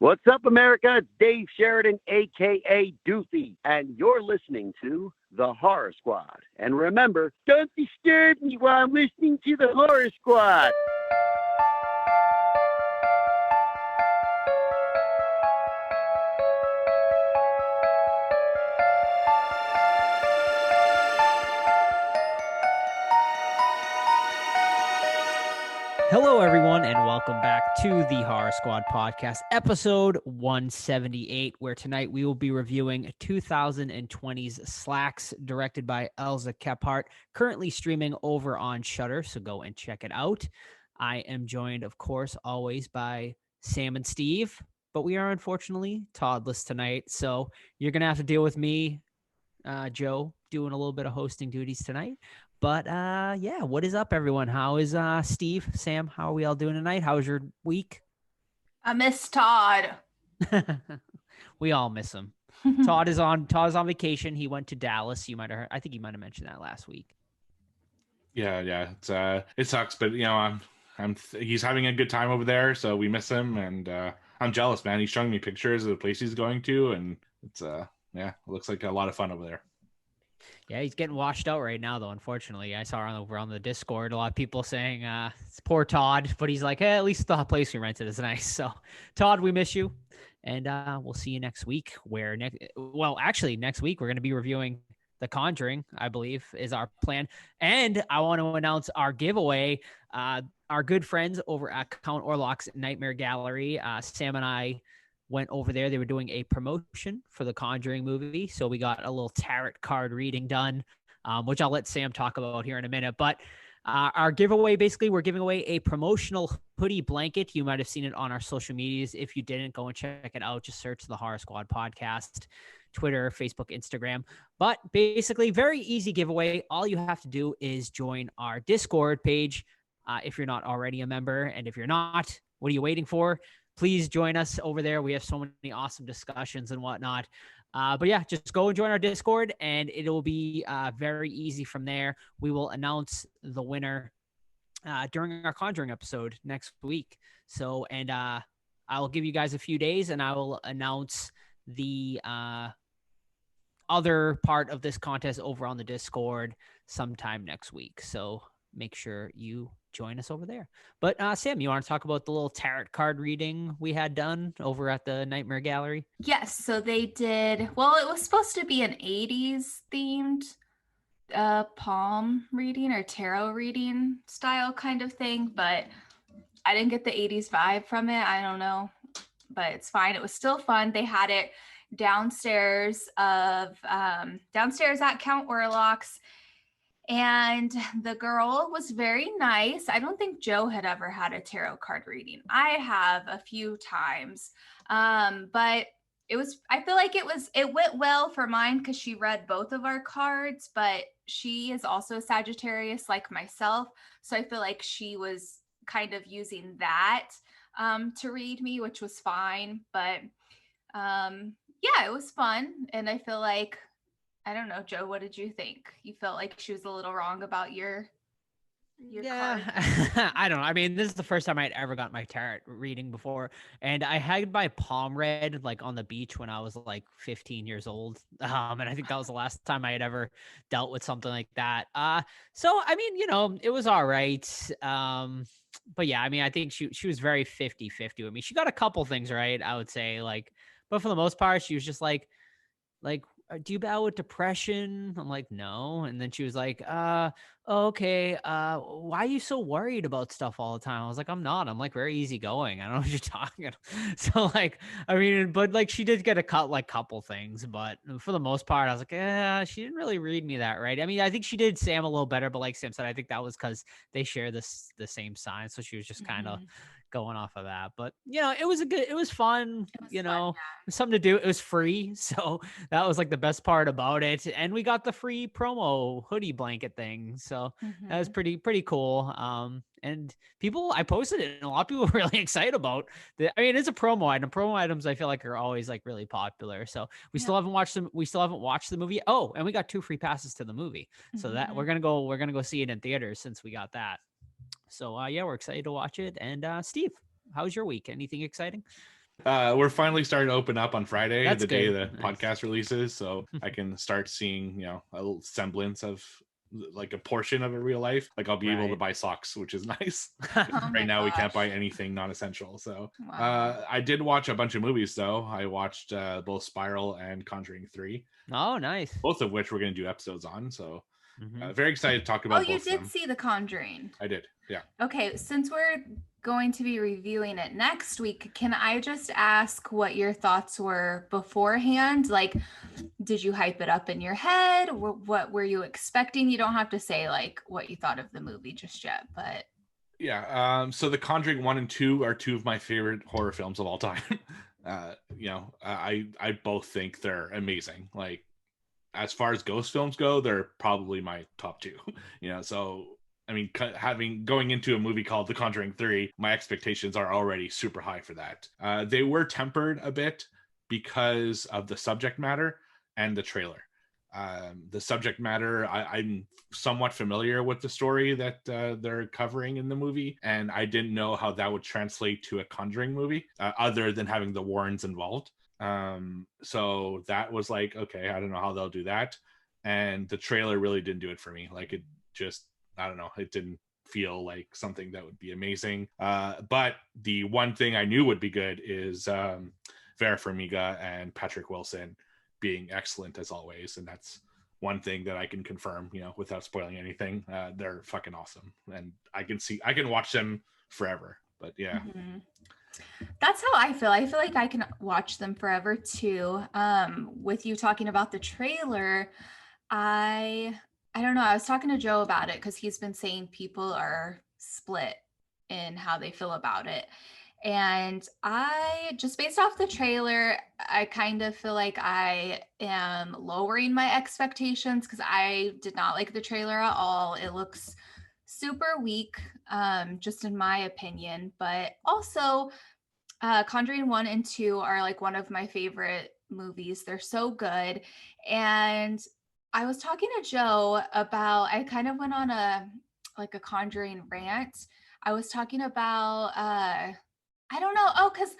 What's up, America? It's Dave Sheridan, a.k.a. Doofy, and you're listening to The Horror Squad. And remember, don't disturb me while I'm listening to The Horror Squad. Hello, everyone, and welcome back to the Horror Squad podcast, episode 178, where tonight we will be reviewing 2020's Slaxx, directed by Elza Kephart, currently streaming over on Shudder, so go and check it out. I am joined, of course, always by Sam and Steve, but we are unfortunately Toddless tonight, so you're going to have to deal with me, Joe, doing a little bit of hosting duties tonight. But yeah, what is up, everyone? How is Steve, Sam? How are we all doing tonight? How was your week? I miss Todd. We all miss him. Todd is on vacation. He went to Dallas. You might have heard. I think you might have mentioned that last week. Yeah. It sucks, but he's having a good time over there, so we miss him, and I'm jealous, man. He's showing me pictures of the place he's going to, and it's it looks like a lot of fun over there. Yeah, he's getting washed out right now, though, unfortunately. I saw on the Discord a lot of people saying, it's poor Todd, but he's like, hey, at least the place we rented is nice. So, Todd, we miss you, and we'll see you next week, next weck we're going to be reviewing The Conjuring, I believe, is our plan. And I want to announce our giveaway. Our good friends over at Count Orlok's Nightmare Gallery, Sam and I went over there. They were doing a promotion for the Conjuring movie. So we got a little tarot card reading done, which I'll let Sam talk about here in a minute. But our giveaway, basically, we're giving away a promotional hoodie blanket. You might have seen it on our social medias. If you didn't, go and check it out. Just search the Horror Squad podcast, Twitter, Facebook, Instagram. But basically, very easy giveaway. All you have to do is join our Discord page if you're not already a member. And if you're not, what are you waiting for? Please join us over there. We have so many awesome discussions and whatnot. But yeah, just go and join our Discord, and it'll be very easy from there. We will announce the winner during our Conjuring episode next week. So, and I'll give you guys a few days, and I will announce the other part of this contest over on the Discord sometime next week. So make sure you join us over there. But Sam, you want to talk about the little tarot card reading we had done over at the Nightmare Gallery? Yes, so they did, well, it was supposed to be an 80s themed palm reading or tarot reading style kind of thing, but I didn't get the 80s vibe from it. I don't know, but it's fine. It was still fun. They had it downstairs at Count Orlok's. And the girl was very nice. I don't think Joe had ever had a tarot card reading. I have a few times. But I feel like it went well for mine because she read both of our cards, but she is also a Sagittarius like myself. So I feel like she was kind of using that to read me, which was fine. But yeah, it was fun. And I feel like, I don't know, Joe, what did you think? You felt like she was a little wrong about your card? I don't know. I mean, this is the first time I'd ever got my tarot reading before. And I had my palm read like on the beach when I was like 15 years old. And I think that was the last time I had ever dealt with something like that. So, I mean, it was all right. But yeah, I mean, I think she was very 50-50 with me. She got a couple things right, I would say, but for the most part, she was just like, do you battle with depression? I'm like, no. And then she was like, okay. Why are you so worried about stuff all the time? I was like, I'm not. I'm like very easygoing. I don't know what you're talking about. So I mean, but she did get a couple things, but for the most part, I was like, she didn't really read me that right. I mean, I think she did Sam a little better, but like Sam said, I think that was because they share the same sign. So she was just kind of going off of that. But it was fun. Something to do. It was free, so that was like the best part about it. And we got the free promo hoodie blanket thing, so that was pretty cool. And I posted it, and a lot of people were really excited about it. I mean, it's a promo item. Promo items, I feel like, are always like really popular. So we still haven't watched them. We still haven't watched the movie. Oh, and we got 2 free passes to the movie, so that we're gonna go see it in theaters since we got that. So yeah, we're excited to watch it. And Steve, how's your week? Anything exciting? We're finally starting to open up on Friday, That's the day good. the Nice. podcast releases, so I can start seeing, a little semblance of like a portion of a real life. Like I'll be able to Right. buy socks, which is nice. Oh Right my now we can't buy gosh. anything non-essential. So Wow. I did watch a bunch of movies though. I watched both Spiral and Conjuring 3, Oh, nice. both of which we're going to do episodes on. So Mhm. very excited to talk Oh, about you both of did them. see The Conjuring. I did. Yeah. Okay, since we're going to be reviewing it next week, can I just ask what your thoughts were beforehand? Like, did you hype it up in your head? What were you expecting? You don't have to say like what you thought of the movie just yet, but Yeah. So The Conjuring 1 and 2 are two of my favorite horror films of all time. I both think they're amazing. Like, as far as ghost films go, they're probably my top two. So I mean, going into a movie called The Conjuring 3, my expectations are already super high for that. They were tempered a bit because of the subject matter and the trailer. The subject matter, I'm somewhat familiar with the story that they're covering in the movie, and I didn't know how that would translate to a Conjuring movie, other than having the Warrens involved. So that was like, okay, I don't know how they'll do that. And the trailer really didn't do it for me. Like, it just, I don't know, it didn't feel like something that would be amazing. But the one thing I knew would be good is Vera Farmiga and Patrick Wilson being excellent as always. And that's one thing that I can confirm, without spoiling anything. They're fucking awesome. And I can watch them forever. But yeah. Mhm. That's how I feel. I feel like I can watch them forever too. With you talking about the trailer, I don't know. I was talking to Joe about it because he's been saying people are split in how they feel about it. And I just based off the trailer, I kind of feel like I am lowering my expectations because I did not like the trailer at all. It looks super weak, just in my opinion. But also, Conjuring 1 and 2 are like one of my favorite movies. They're so good. And I was talking to Joe about, I kind of went on a Conjuring rant. I was talking about I don't know. Oh, because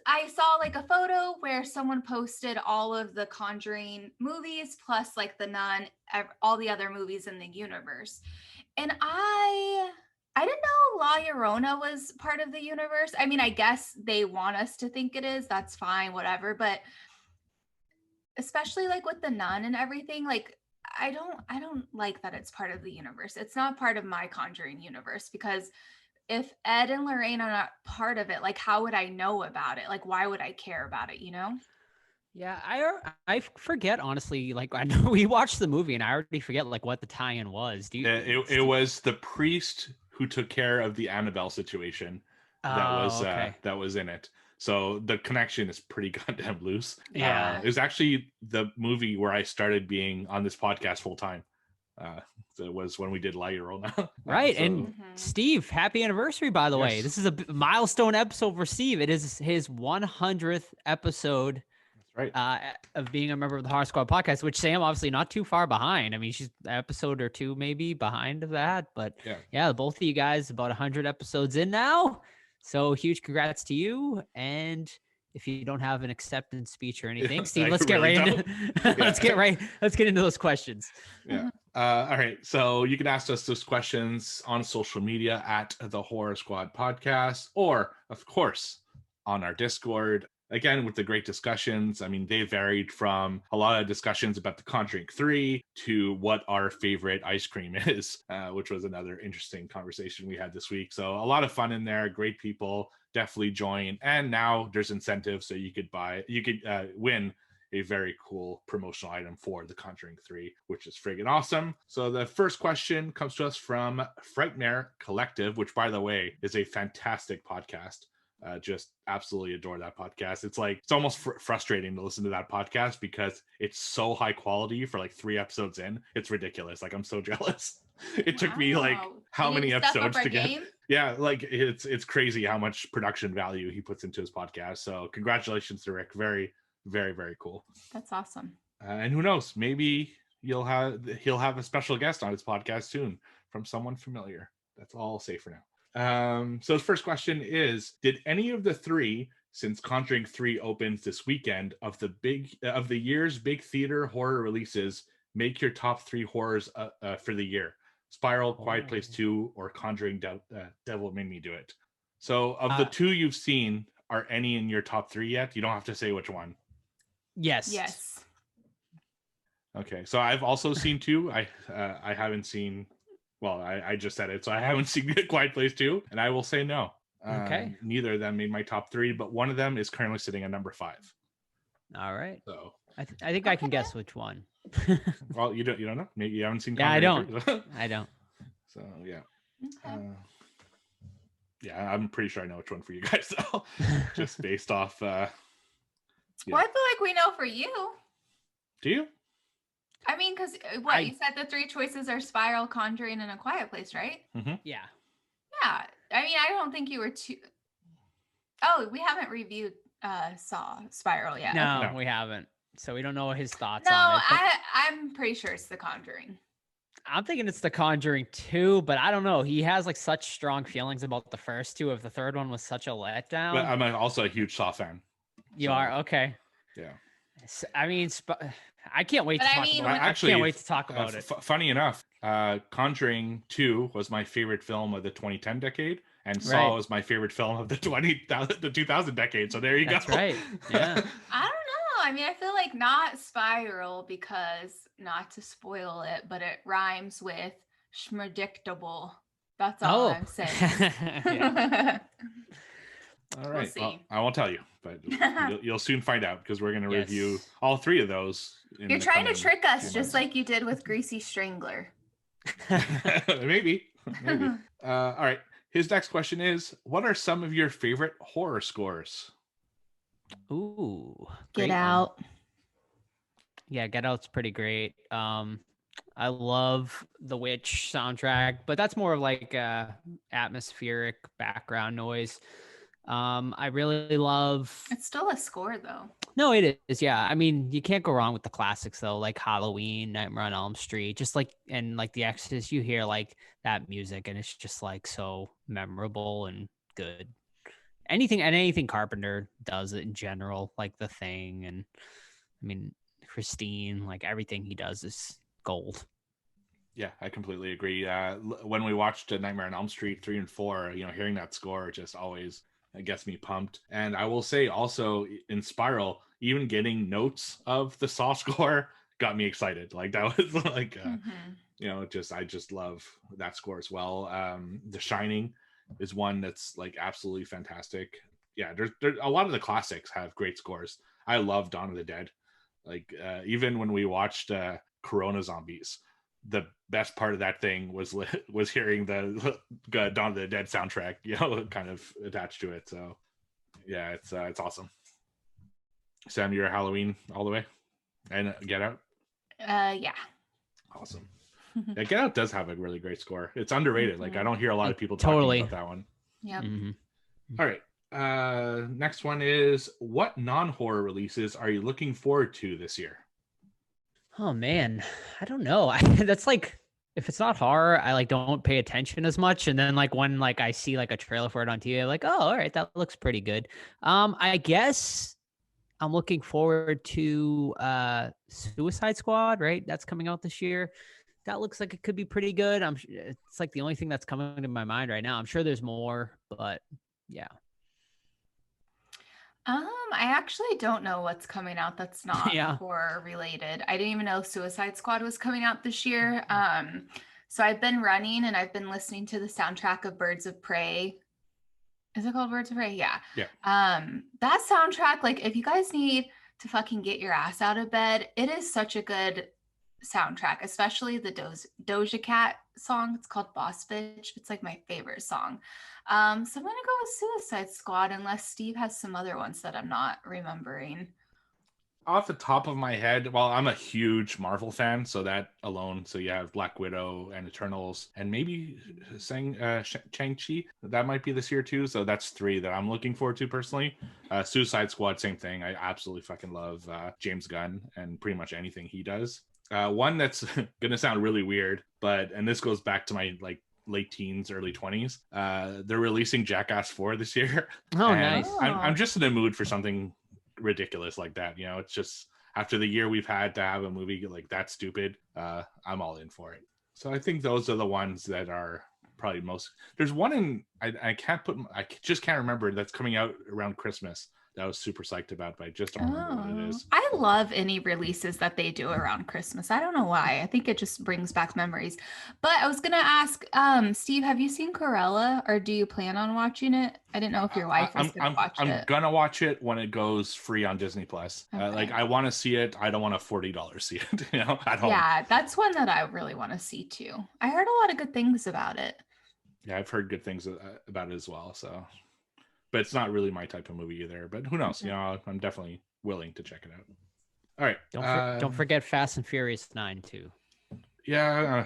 I saw like a photo where someone posted all of the Conjuring movies plus like The Nun, all the other movies in the universe. And I didn't know La Llorona was part of the universe. I mean, I guess they want us to think it is. That's fine, whatever. But especially like with The Nun and everything, like I don't like that it's part of the universe. It's not part of my Conjuring universe because if Ed and Lorraine are not part of it, like how would I know about it? Like why would I care about it, you know? Yeah, I forget honestly. Like I know we watched the movie, and I already forget like what the tie-in was. Do you? It was the priest who took care of the Annabelle situation Oh, okay. that was in it. So the connection is pretty goddamn loose. Yeah. It was actually the movie where I started being on this podcast full time. So it was when we did La Llorona. Right. So, And Steve, happy anniversary, by the way. Yes. This is a milestone episode for Steve. It is his 100th episode that's right. of being a member of the Horror Squad podcast, which Sam obviously not too far behind. I mean, she's an episode or two maybe behind of that. But yeah, both of you guys about 100 episodes in now. So huge congrats to you. And if you don't have an acceptance speech or anything, Steve, let's get really right into let's get into those questions. Yeah. All right. So you can ask us those questions on social media at the Horror Squad Podcast, or of course on our Discord. Again, with the great discussions. I mean, they varied from a lot of discussions about The Conjuring 3 to what our favorite ice cream is, which was another interesting conversation we had this week. So a lot of fun in there. Great people. Definitely join. And now there's incentives, so you could win a very cool promotional item for The Conjuring 3, which is friggin' awesome. So the first question comes to us from Frightmare Collective, which, by the way, is a fantastic podcast. Just absolutely adore that podcast. It's almost frustrating to listen to that podcast because it's so high quality for like 3 episodes in. It's ridiculous. Like, I'm so jealous. It took me like how many episodes to get. Yeah, like it's crazy how much production value he puts into his podcast. So congratulations to Rick. Very, very, very cool. That's awesome. And who knows? Maybe he'll have a special guest on his podcast soon from someone familiar. That's all I'll say for now. So the first question is, did any of the 3 since Conjuring 3 opens this weekend, of the year's big theater horror releases, make your top 3 horrors for the year. Spiral, Quiet Place 2, or Conjuring Devil Made Me Do It. So of the 2 you've seen, are any in your top 3 yet? You don't have to say which one. Yes. Yes. Okay, so I've also seen 2. I haven't seen, well, I just said it, so I haven't seen Quiet Place 2, and I will say no. Okay. Neither of them made my top 3, but one of them is currently sitting at number 5. All right. So I think I can guess which one. well, you don't know. Maybe you haven't seen. Yeah, I don't. Conjuring 3. I don't. So yeah. Okay. Yeah, I'm pretty sure I know which one for you guys though. Just based off Well, I feel like we know for you. Do you? I mean, because you said the 3 choices are Spiral, Conjuring, and A Quiet Place, right? Mm-hmm. Yeah. Yeah. I mean, I don't think you were too. Oh, we haven't reviewed Spiral yet. No, Okay. we haven't. So we don't know his thoughts No, on it. I'm pretty sure it's The Conjuring. I'm thinking it's The Conjuring 2, but I don't know. He has like such strong feelings about the first 2. If the third one was such a letdown. But I'm also a huge Saw fan. You are? Okay. Yeah. I mean, I can't wait to talk about it. Actually, I can't wait to talk about it. Funny enough, Conjuring 2 was my favorite film of the 2010 decade, and Saw was my favorite film of the 2000 decade. So there you go. That's right. Yeah. I don't know. I mean, I feel like not Spiral because, not to spoil it, but it rhymes with schmerdictable. That's all I'm saying. All right. We'll see. I won't tell you, but you'll soon find out because we're going to review all 3 of those. You're trying to trick us just like you did with Greasy Strangler. Maybe. All right. His next question is, what are some of your favorite horror scores? Ooh. Get Out. Yeah, Get Out's pretty great. I love the Witch soundtrack, but that's more of like atmospheric background noise. I really love. It's still a score though. No, it is. Yeah, I mean, you can't go wrong with the classics though, like Halloween, Nightmare on Elm Street, just like and like The Exorcist. You hear like that music, and it's just like so memorable and good. Anything Carpenter does in general, like The Thing, and I mean Christine, like everything he does is gold. Yeah, I completely agree. When we watched Nightmare on Elm Street 3 and 4, hearing that score just always gets me pumped. And I will say also in Spiral, even getting notes of the Saw score got me excited. Like that was like, I just love that score as well. The Shining is one that's like absolutely fantastic. Yeah, there's a lot of the classics have great scores. I love Dawn of the Dead. Like even when we watched Corona Zombies, the best part of that thing was hearing the Dawn of the Dead soundtrack, kind of attached to it. So yeah, it's awesome. Sam, you're a Halloween all the way, and Get Out. Yeah. Awesome. Yeah, Get Out does have a really great score. It's underrated. Like I don't hear a lot of people talking about that one. Yep. Mm-hmm. All right. Next one is, what non-horror releases are you looking forward to this year? Oh man, I don't know. That's like, if it's not horror, I like don't pay attention as much. And then like when like I see like a trailer for it on TV, I'm like, oh, all right, that looks pretty good. I guess I'm looking forward to Suicide Squad, right? That's coming out this year. That looks like it could be pretty good. It's like the only thing that's coming to my mind right now. I'm sure there's more, but yeah. I actually don't know what's coming out that's not horror related. I didn't even know Suicide Squad was coming out this year. So I've been running and I've been listening to the soundtrack of Birds of Prey. Is it called Birds of Prey? Yeah. That soundtrack, like if you guys need to fucking get your ass out of bed, it is such a good soundtrack, especially the Doja Cat song. It's called Boss Bitch. It's like my favorite song. So I'm gonna go with Suicide Squad unless Steve has some other ones that I'm not remembering. Off the top of my head, well, I'm a huge Marvel fan, so that alone. So you have Black Widow and Eternals, and maybe Shang-Chi. That might be this year too. So that's 3 that I'm looking forward to personally. Suicide Squad, same thing. I absolutely fucking love James Gunn and pretty much anything he does. One that's gonna sound really weird, and this goes back to my like late teens, early 20s. They're releasing Jackass 4 this year. Oh, And nice. I'm just in the mood for something ridiculous like that. It's just after the year we've had to have a movie like that stupid, I'm all in for it. So I think those are the ones that are probably most. There's one in I just can't remember, that's coming out around Christmas that I was super psyched about, but I just don't remember what it is. I love any releases that they do around Christmas. I don't know why. I think it just brings back memories. But I was gonna ask, Steve, have you seen Cruella, or do you plan on watching it? I didn't know if your wife was gonna watch it. I'm gonna watch it when it goes free on Disney Plus. Okay. I want to see it. I don't want to $40 see it. At home. Yeah, that's one that I really want to see too. I heard a lot of good things about it. Yeah, I've heard good things about it as well. So, but it's not really my type of movie either. But who knows? I'm definitely willing to check it out. All right. Don't forget Fast and Furious 9 too. Yeah,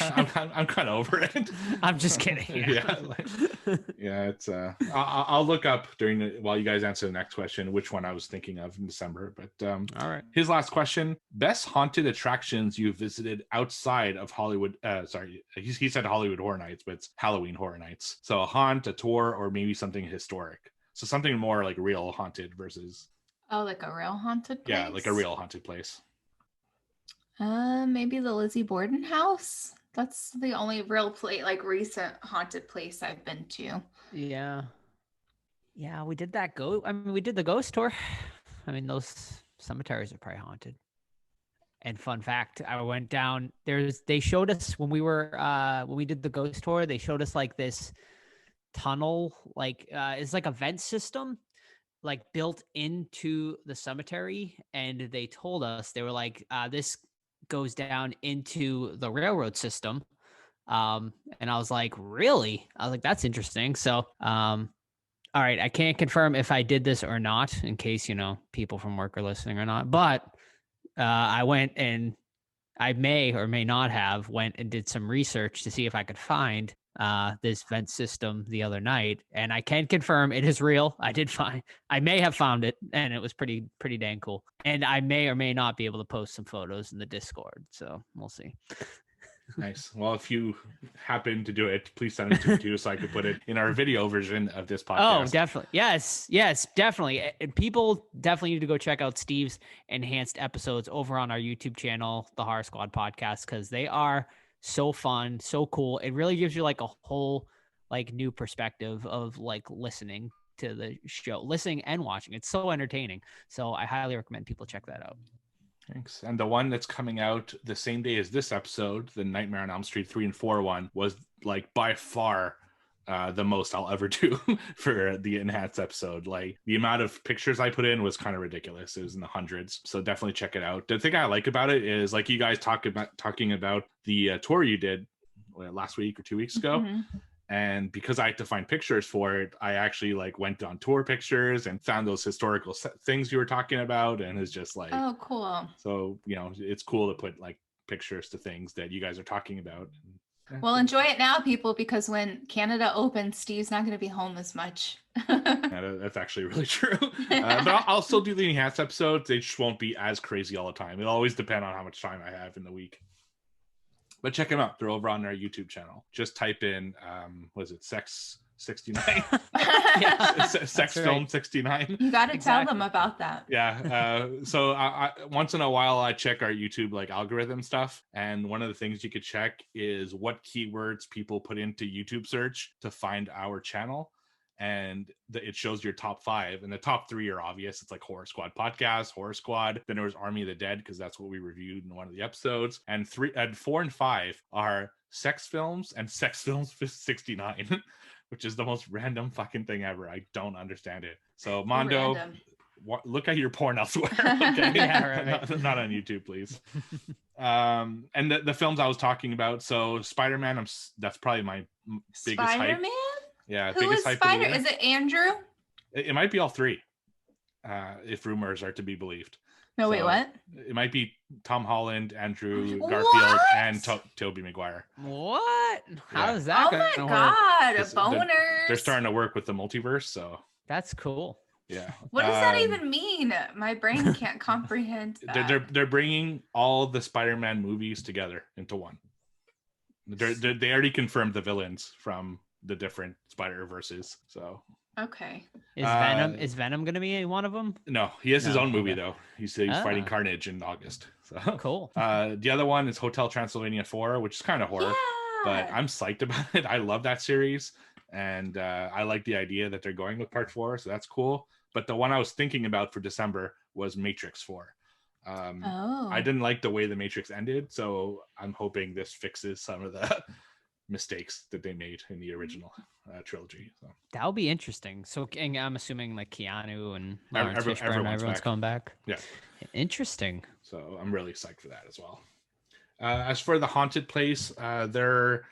I'm kind of over it. I'm just kidding. Yeah, it's. I'll look up while you guys answer the next question which one I was thinking of in December. But all right. His last question: best haunted attractions you visited outside of Hollywood. Sorry, he said Hollywood Horror Nights, but it's Halloween Horror Nights. So a haunt, a tour, or maybe something historic. So something more like real haunted versus. Oh, like a real haunted place? Yeah, like a real haunted place. Maybe the Lizzie Borden house. That's the only real recent haunted place I've been to. Yeah, we did that we did the ghost tour. I mean, those cemeteries are probably haunted. And fun fact, I went down. They showed us when we did the ghost tour. They showed us like this tunnel, it's like a vent system, like built into the cemetery. And they told us, they were like, this goes down into the railroad system. And I was like, really? I was like, that's interesting. So, all right, I can't confirm if I did this or not, in case, people from work are listening or not, but I went, and I may or may not have went and did some research to see if I could find this vent system the other night, and I can confirm it is real. I may have found it, and it was pretty dang cool. And I may or may not be able to post some photos in the Discord, so we'll see. Nice. Well, if you happen to do it, please send it to me too, so I could put it in our video version of this podcast. Oh, definitely. Yes, definitely. And people definitely need to go check out Steve's enhanced episodes over on our YouTube channel, the Horror Squad Podcast, because they are so fun, so cool. It really gives you like a whole new perspective of listening to the show, listening and watching. It's so entertaining. So I highly recommend people check that out. Thanks. And the one that's coming out the same day as this episode, the Nightmare on Elm Street 3 and 4 one, was by far the most I'll ever do for the enhanced episode. The amount of pictures I put in was kind of ridiculous. It was in the hundreds. So definitely check it out. The thing I like about it is you guys talking about the tour you did last week or 2 weeks ago. Mm-hmm. And because I had to find pictures for it, I actually went on tour pictures and found those historical things you were talking about. And it's just oh, cool. So, it's cool to put pictures to things that you guys are talking about. Well, enjoy it now, people, because when Canada opens, Steve's not going to be home as much. That's actually really true. But I'll still do the enhanced episodes. They just won't be as crazy all the time. It'll always depend on how much time I have in the week. But check them out. They're over on our YouTube channel. Just type in, Sex 69? Sex Film 69. You got to tell them about that. Yeah. So I once in a while, I check our YouTube algorithm stuff. And one of the things you could check is what keywords people put into YouTube search to find our channel. And it shows your top 5, and the top 3 are obvious. It's Horror Squad Podcast, Horror Squad. Then there was Army of the Dead, because that's what we reviewed in one of the episodes. And 4 and 5 are Sex Films and Sex Films 69, which is the most random fucking thing ever. I don't understand it. So Mondo, look at your porn elsewhere. Okay? Yeah, right. Not on YouTube, please. And the films I was talking about. So Spider-Man, that's probably my biggest hype. Spider-Man? Yeah. Who is Spider? Is it Andrew? It might be all 3, if rumors are to be be No, wait, what? It might be Tom Holland, Andrew Garfield, and Tobey Maguire. What? How is that? Oh my god, boners! They're starting to work with the multiverse, so that's cool. Yeah. What does that even mean? My brain can't comprehend that. They're bringing all the Spider-Man movies together into one. They already confirmed the villains from the different Spider-Verses. So Okay. Is Venom gonna be one of them? no, he has his No, own movie okay. though. He's fighting Carnage in August. So Cool. The other one is Hotel Transylvania 4, which is kind of horror, but I'm psyched about it. I love that series, and I like the idea that they're going with part 4, so that's cool. But the one I was thinking about for December was Matrix 4. I didn't like the way the Matrix ended, so I'm hoping this fixes some of the mistakes that they made in the original trilogy. So That would be interesting. So and I'm assuming like Keanu and Lawrence Everyone's Fishburne, everyone's back. coming back. Yeah. Interesting. So I'm really psyched for that as well. As for the haunted place, there are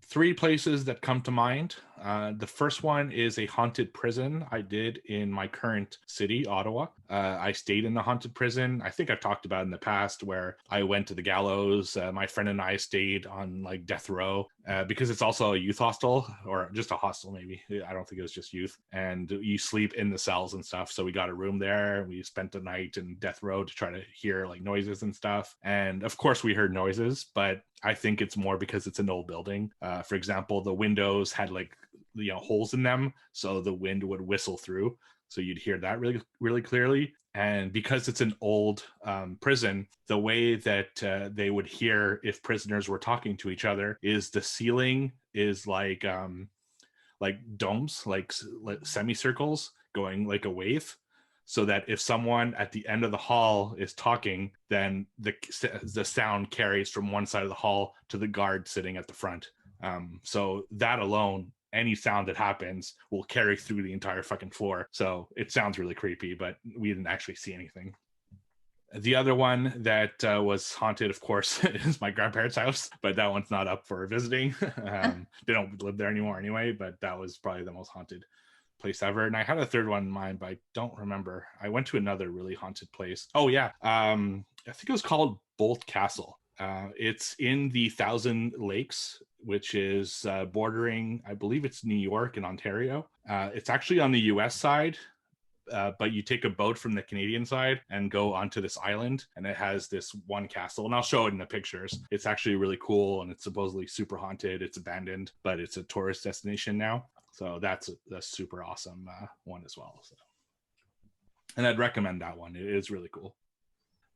3 places that come to mind. The first one is a haunted prison I did in my current city, Ottawa. I stayed in the haunted prison. I think I've talked about in the past where I went to the gallows. My friend and I stayed on like death row because it's also a youth hostel, or just a hostel maybe. I don't think it was just youth. And you sleep in the cells and stuff. So we got a room there. We spent the night in death row to try to hear like noises and stuff. And of course we heard noises, but I think it's more because it's an old building. For example, the windows had like holes in them, so the wind would whistle through, so you'd hear that really, really clearly. And because it's an old prison, the way that they would hear if prisoners were talking to each other is the ceiling is like domes, like semicircles going like a wave, so that if someone at the end of the hall is talking, then the sound carries from one side of the hall to the guard sitting at the front. So that alone, any sound that happens will carry through the entire fucking floor. So it sounds really creepy, but we didn't actually see anything. The other one that was haunted, of course, is my grandparents' house, but that one's not up for visiting. They don't live there anymore anyway, but that was probably the most haunted place ever. And I had a third one in mind, but I don't remember. I went to another really haunted place. Oh yeah, I think it was called Bolt Castle. It's in the Thousand Lakes, which is bordering, I believe it's New York and Ontario. It's actually on the US side, but you take a boat from the Canadian side and go onto this island, and it has this one castle, and I'll show it in the pictures. It's actually really cool, and it's supposedly super haunted. It's abandoned, but it's a tourist destination now. So that's a super awesome one as well. So, and I'd recommend that one. It is really cool.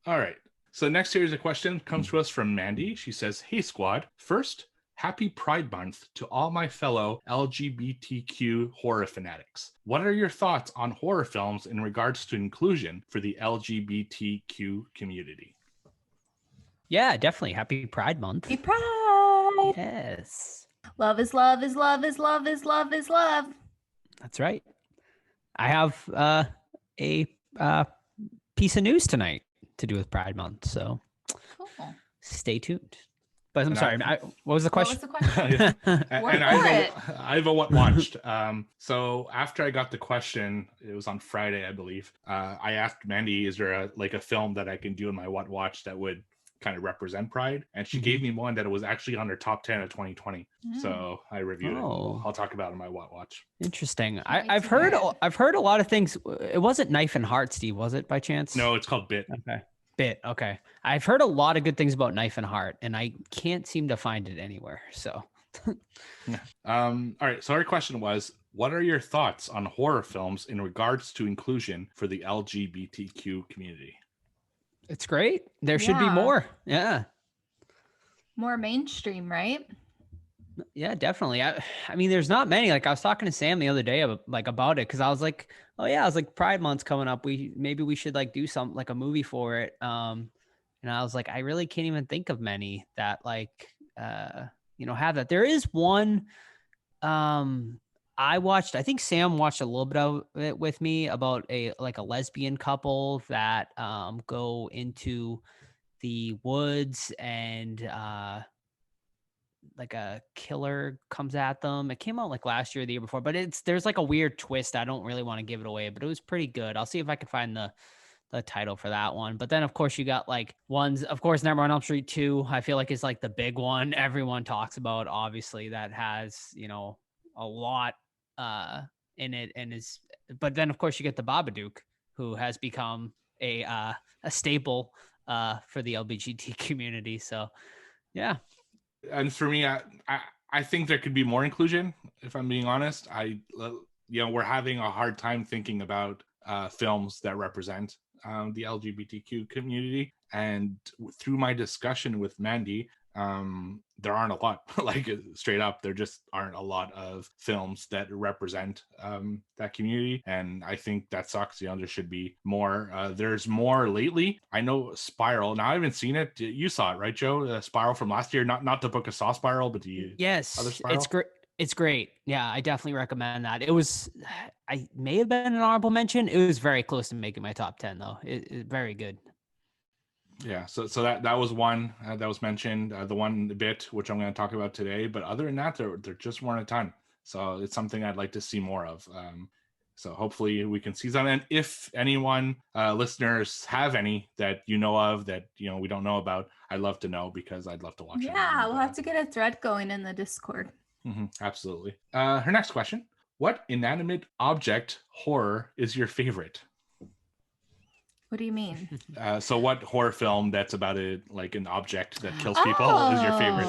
All right. So next series of question comes to us from Mandy. She says, "Hey squad, first, happy Pride Month to all my fellow LGBTQ horror fanatics. What are your thoughts on horror films in regards to inclusion for the LGBTQ community?" Yeah, definitely. Happy Pride Month. Happy Pride. Yes. Love is love is love is love is love is love. That's right. I have a piece of news tonight to do with Pride Month, so Cool. stay tuned. But I'm sorry, what was the question? What was the question? And I've watched. So after I got the question, it was on Friday, I believe. I asked Mandy, "Is there a film that I can do in my What Watch that would kind of represent Pride?" And she gave me one that it was actually on her top 10 of 2020. So I reviewed it. I'll talk about it in my What Watch. Interesting. I've heard a lot of things. It wasn't Knife and Heart, Steve, was it by chance? No, it's called Bit. Okay. Bit. Okay. I've heard a lot of good things about Knife and Heart, and I can't seem to find it anywhere. So all right. So our question was, what are your thoughts on horror films in regards to inclusion for the LGBTQ community? it's great. There should be more. Yeah. More mainstream, right? Yeah, definitely. I mean, there's not many. Like I was talking to Sam the other day about it, because I was like, oh yeah, I was like, Pride Month's coming up. Maybe we should like do something like a movie for it. And I was like, I really can't even think of many that like have that. There is one I watched. I think Sam watched a little bit of it with me about a lesbian couple that go into the woods and like a killer comes at them. It came out like last year or the year before, but there's like a weird twist. I don't really want to give it away, but it was pretty good. I'll see if I can find the title for that one. But then of course you got like ones, of course, Nightmare on Elm Street 2, I feel like is like the big one everyone talks about, obviously, that has, a lot in it but then of course you get the Babadook, who has become a staple for the LGBT community. So yeah. And for me, I think there could be more inclusion. If I'm being honest, we're having a hard time thinking about films that represent the LGBTQ community. And through my discussion with Mandy, there aren't a lot. Like straight up, there just aren't a lot of films that represent that community, and I think that sucks. There should be more. There's more lately. I know Spiral. Now I haven't seen it. You saw it, right, Joe? Spiral from last year. Not the Book of Saw Spiral, but the other Yes, Spiral. it's great. It's great. Yeah, I definitely recommend that. It was, I may have been an honorable mention. It was very close to making my top 10, though. It very good. Yeah, so that was one that was mentioned. The one bit which I'm going to talk about today, but other than that, there just weren't a ton. So it's something I'd like to see more of. So hopefully we can see some. And if anyone listeners have any that you know of that we don't know about, I'd love to know because I'd love to watch it. Yeah, we'll have to get a thread going in the Discord. Absolutely. Her next question: what inanimate object horror is your favorite? What do you mean? So what horror film that's about an object that kills people is your favorite?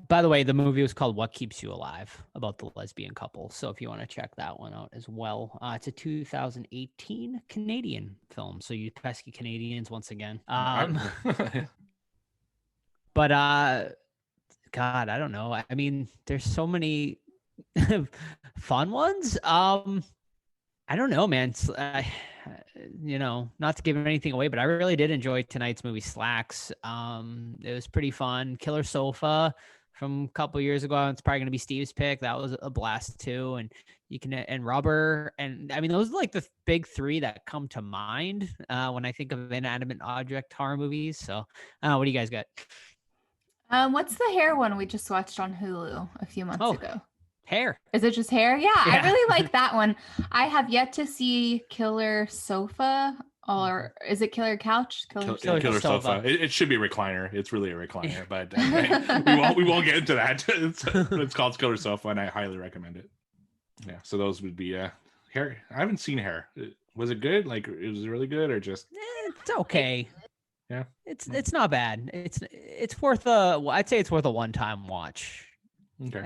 By the way, the movie was called What Keeps You Alive, about the lesbian couple. So if you want to check that one out as well. It's a 2018 Canadian film. So you pesky Canadians once again. But God, I don't know. I mean, there's so many fun ones. I don't know, man. Not to give anything away, but I really did enjoy tonight's movie, Slaxx. It was pretty fun. Killer Sofa from a couple years ago. It's probably going to be Steve's pick. That was a blast too. And Rubber. And I mean, those are like the big three that come to mind when I think of inanimate object horror movies. So what do you guys got? What's the hair one we just watched on Hulu a few months ago? Hair. Is it just hair? Yeah, I really like that one. I have yet to see Killer Sofa, or is it Killer Couch? Killer Sofa. It should be a recliner. It's really a recliner, but we won't get into that. It's called Killer Sofa, and I highly recommend it. Yeah, so those would be Hair. I haven't seen Hair. Was it good? Like, it was really good, or just? It's okay. Yeah, it's not bad. It's worth I'd say it's worth a one-time watch. Okay.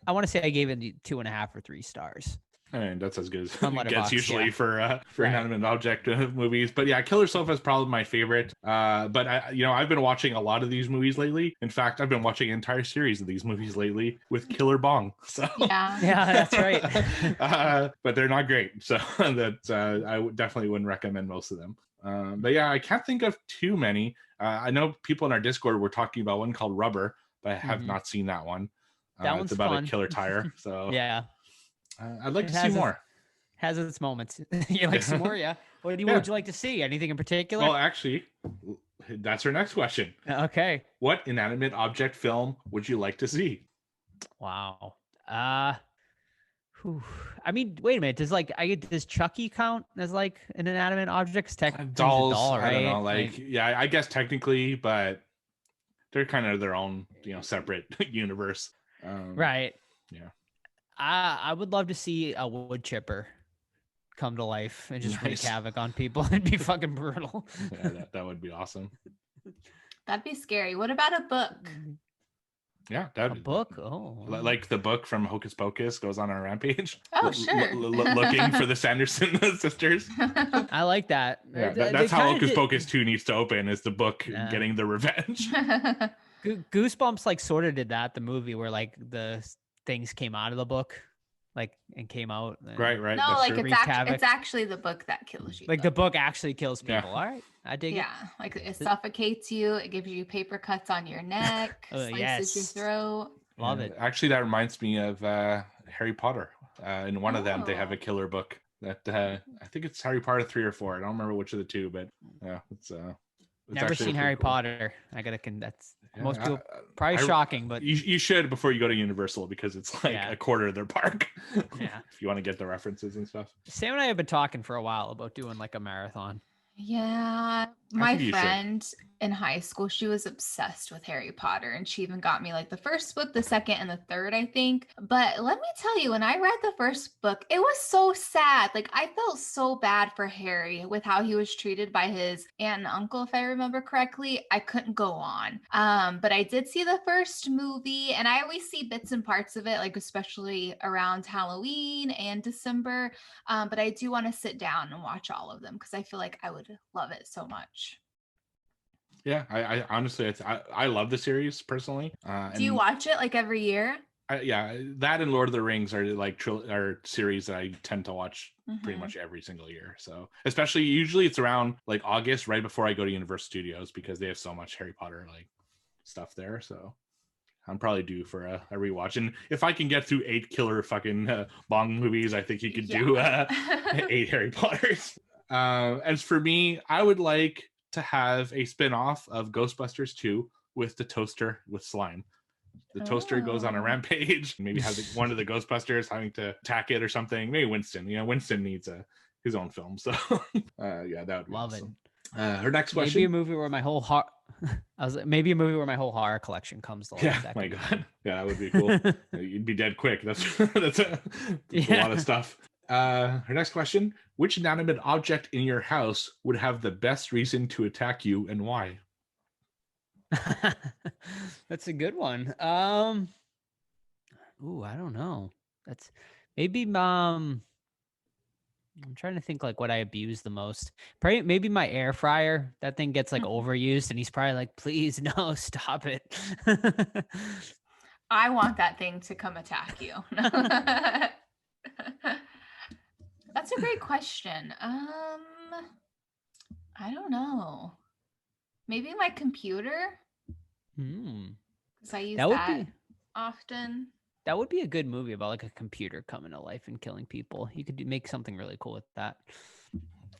I want to say I gave it 2.5 or 3 stars. And that's as good as it gets usually for inanimate object movies. But yeah, Killer Sofa is probably my favorite. But I've been watching a lot of these movies lately. In fact, I've been watching an entire series of these movies lately with Killer Bong. So yeah, that's right. But they're not great. So that I definitely wouldn't recommend most of them. But yeah, I can't think of too many. I know people in our Discord were talking about one called Rubber, but I have not seen that one. That one's it's about fun. a killer tire. So yeah, I'd like to see more. Has its moments. You like some more? Yeah. What would you like to see? Anything in particular? Well, actually, that's her next question. Okay. What inanimate object film would you like to see? Wow. I mean, wait a minute. Does Chucky count as like an inanimate object? Dolls, doll, right? I don't know. I guess technically, but they're kind of their own, separate universe. Right. Yeah. I would love to see a wood chipper come to life and just wreak havoc on people. It'd be fucking brutal. Yeah, that would be awesome. That'd be scary. What about a book? Yeah, a book. Oh, like the book from Hocus Pocus goes on a rampage. Oh, sure. Looking for the Sanderson sisters. I like that. Yeah, that's how Hocus Pocus 2 needs to open, is the book getting the revenge. Goosebumps sort of did that. The movie where the things came out of the book, and came out. Right. No, it's actually the book that kills you. The book actually kills people. Yeah. All right, I dig it. Yeah, it suffocates you. It gives you paper cuts on your neck. Slices your throat. Love it. Actually, that reminds me of Harry Potter. In one of them, they have a killer book that I think it's Harry Potter 3 or 4. I don't remember which of the two, but yeah, it's never seen Harry Potter. That's most people probably shocking, but you should before you go to Universal, because it's a quarter of their park. Yeah. If you want to get the references and stuff. Sam and I have been talking for a while about doing a marathon. Yeah, my friend in high school, she was obsessed with Harry Potter, and she even got me like the first book, the second, and the third, I think. But let me tell you, when I read the first book, it was so sad. Like, I felt so bad for Harry with how he was treated by his aunt and uncle, if I remember correctly. I couldn't go on. But I did see the first movie, and I always see bits and parts of it, like especially around Halloween and December. But I do want to sit down and watch all of them because I feel like I would love it so much. Yeah, I honestly, I love the series personally. Do you watch it like every year? Yeah, that and Lord of the Rings are like are series that I tend to watch pretty Mhm. much every single year. So especially usually it's around like August, right before I go to Universal Studios, because they have so much Harry Potter like stuff there. So I'm probably due for a rewatch. And if I can get through 8 killer fucking Bond movies, I think you could do 8 Harry Potters. As for me, I would like to have a spin-off of Ghostbusters 2 with the toaster with slime. The toaster goes on a rampage. Maybe have one of the Ghostbusters having to attack it or something. Maybe Winston. Winston needs his own film. So yeah, that would be Love awesome. Her next question. Maybe a movie where my whole horror. Maybe a movie where my whole horror collection comes to life. Yeah, That my could be God. fun. Yeah, that would be cool. You'd be dead quick. That's a lot of stuff. Her next question. Which inanimate object in your house would have the best reason to attack you and why? That's a good one. Ooh, I don't know. That's maybe I'm trying to think like what I abuse the most. Probably maybe my air fryer. That thing gets like overused, and he's probably like, "Please, no, stop it." I want that thing to come attack you. That's a great question. I don't know. Maybe my computer, because I use that often. That would be a good movie about like a computer coming to life and killing people. You could make something really cool with that.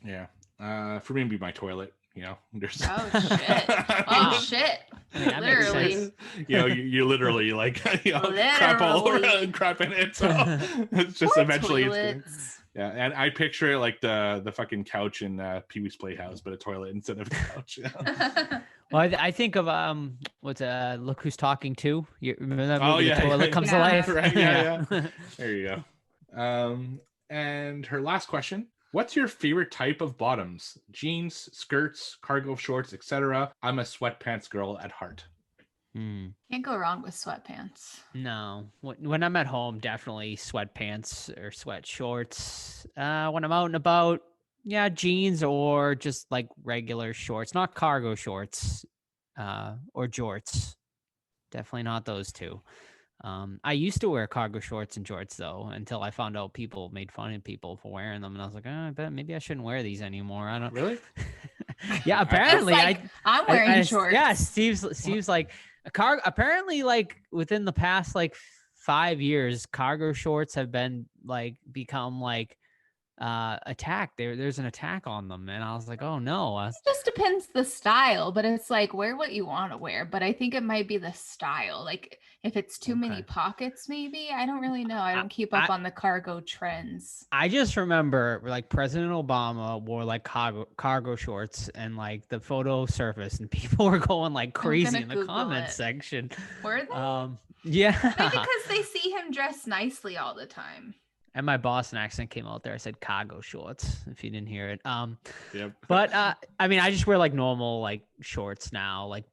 Yeah. For me, it'd be my toilet. There's Oh shit! Oh shit! I mean, that makes Literally. sense. You literally like crap in it. So it's just Poor eventually it's toilets. yeah, and I picture it like the fucking couch in Pee-wee's Playhouse, but a toilet instead of a couch. Well, I think of what's Look Who's Talking To. You remember that movie? Oh yeah, the toilet comes to life. Right, yeah. There you go. And her last question. What's your favorite type of bottoms? Jeans, skirts, cargo shorts, etc. I'm a sweatpants girl at heart. Can't go wrong with sweatpants. No, when I'm at home, definitely sweatpants or sweat shorts. When I'm out and about, yeah, jeans or just like regular shorts, not cargo shorts, or jorts. Definitely not those two. I used to wear cargo shorts and jorts though, until I found out people made fun of people for wearing them, and I was like, I bet maybe I shouldn't wear these anymore. I don't really. Yeah, apparently I'm wearing shorts. Yeah, Steve's like apparently like within the past like 5 years, cargo shorts have been like become like attacked. There's an attack on them, and I was like, oh no. It just depends the style, but it's like wear what you want to wear. But I think it might be the style. Like if it's too many pockets, maybe. I don't really know. I don't keep up on the cargo trends. I just remember like President Obama wore like cargo shorts, and like the photo surfaced, and people were going like crazy in the comment section. Were they? Yeah. Maybe because they see him dressed nicely all the time. And my Boston accent came out there. I said cargo shorts, if you didn't hear it. Yep. But I mean, I just wear like normal like shorts now, like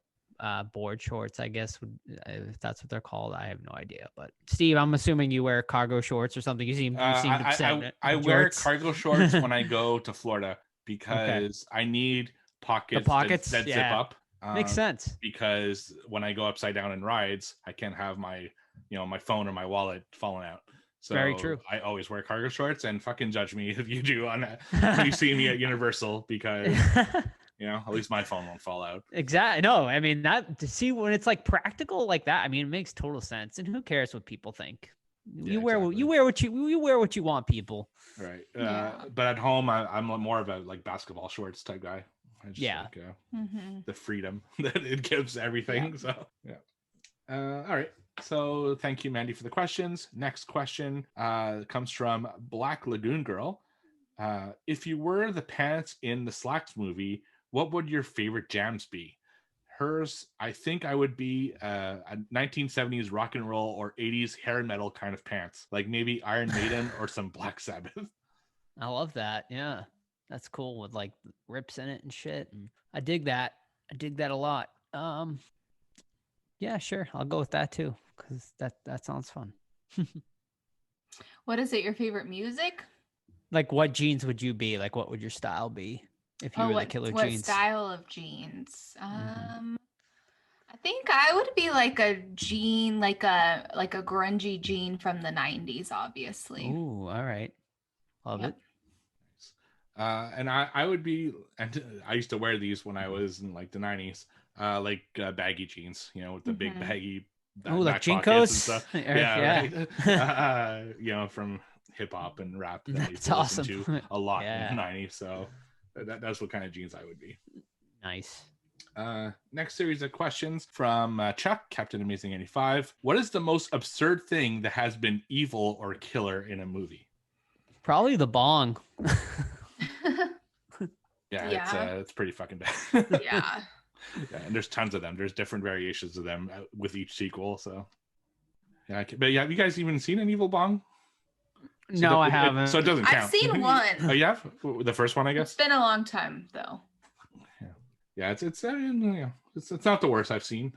board shorts, I guess, if that's what they're called. I have no idea. But Steve, I'm assuming you wear cargo shorts or something. You seem upset. I wear cargo shorts when I go to Florida because I need pockets that zip up. Makes sense. Because when I go upside down in rides, I can't have my my phone or my wallet falling out. So very true. I always wear cargo shorts, and fucking judge me if you do on that when you see me at Universal, because at least my phone won't fall out. Exactly. No, I mean that to see when it's like practical like that. I mean, it makes total sense. And who cares what people think? You wear what you want, people. Right. But at home, I'm more of a like basketball shorts type guy. I just like the freedom that it gives everything. Yeah. So yeah. All right. So thank you, Mandy, for the questions. Next question comes from Black Lagoon Girl. If you were the pants in the Slaxx movie, what would your favorite jams be? Hers, I think I would be a 1970s rock and roll or 80s hair metal kind of pants, like maybe Iron Maiden or some Black Sabbath. I love that. Yeah. That's cool with like rips in it and shit. And I dig that. I dig that a lot. Yeah, sure. I'll go with that too, because that sounds fun. What is it? Your favorite music? Like, what jeans would you be? Like, what would your style be if you were the killer what jeans? style of jeans? Mhm. I think I would be like a jean, like a grungy jean from the 90s, obviously. Ooh, all right. Love Yep. it. And I would be, and I used to wear these when I was in like the 90s, like baggy jeans, with the big baggy Oh, like back pockets and Jinkos? stuff. Yeah. Right. From hip hop and rap that I used That's to awesome. listen to a lot Yeah. in the 90s. So that's what kind of jeans I would be. Nice. Next series of questions from Chuck, Captain Amazing 85. What is the most absurd thing that has been evil or killer in a movie? Probably the bong. Yeah. It's pretty fucking bad. Yeah. Yeah, and there's tons of them. There's different variations of them with each sequel. So, but have you guys even seen an evil bong? No, I haven't. So it doesn't count. I've seen one. Oh, you have? The first one, I guess. It's been a long time though. Yeah, it's not the worst I've seen.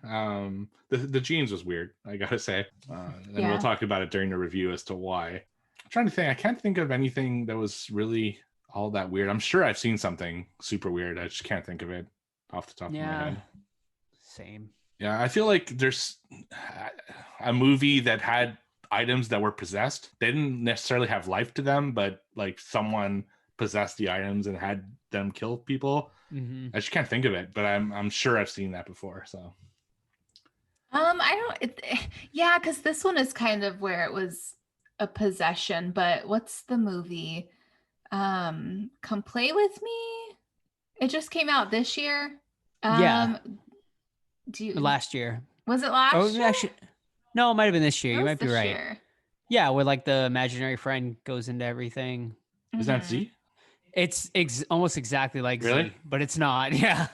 The jeans was weird, I gotta say. And we'll talk about it during the review as to why. I'm trying to think. I can't think of anything that was really all that weird. I'm sure I've seen something super weird. I just can't think of it off the top of my head. Same. Yeah, I feel like there's a movie that had items that were possessed. They didn't necessarily have life to them, but like someone possessed the items and had them kill people. Mm-hmm. I just can't think of it, but I'm sure I've seen that before. So because this one is kind of where it was a possession, but what's the movie? Come Play With Me. It just came out this year. Last year. Was it last year? Actually, no, it might have been this year. It You was might be this right. year. Yeah, where like the imaginary friend goes into everything. Is that Z? It's almost exactly like Really? Z, but it's not. Yeah,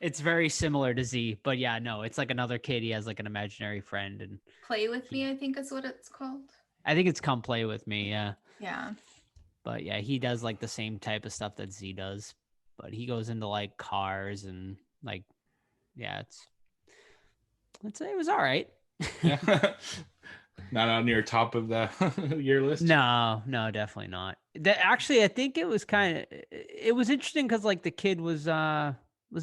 it's very similar to Z, but yeah, no, it's like another kid. He has like an imaginary friend, and Play With Me, I think is what it's called. I think it's Come Play With Me. Yeah. Yeah. But yeah, he does like the same type of stuff that Z does, but he goes into like cars and like, yeah, I'd say it was all right. Yeah. Not on your top of the year list? No, definitely not. Actually, I think it was it was interesting because like the kid was he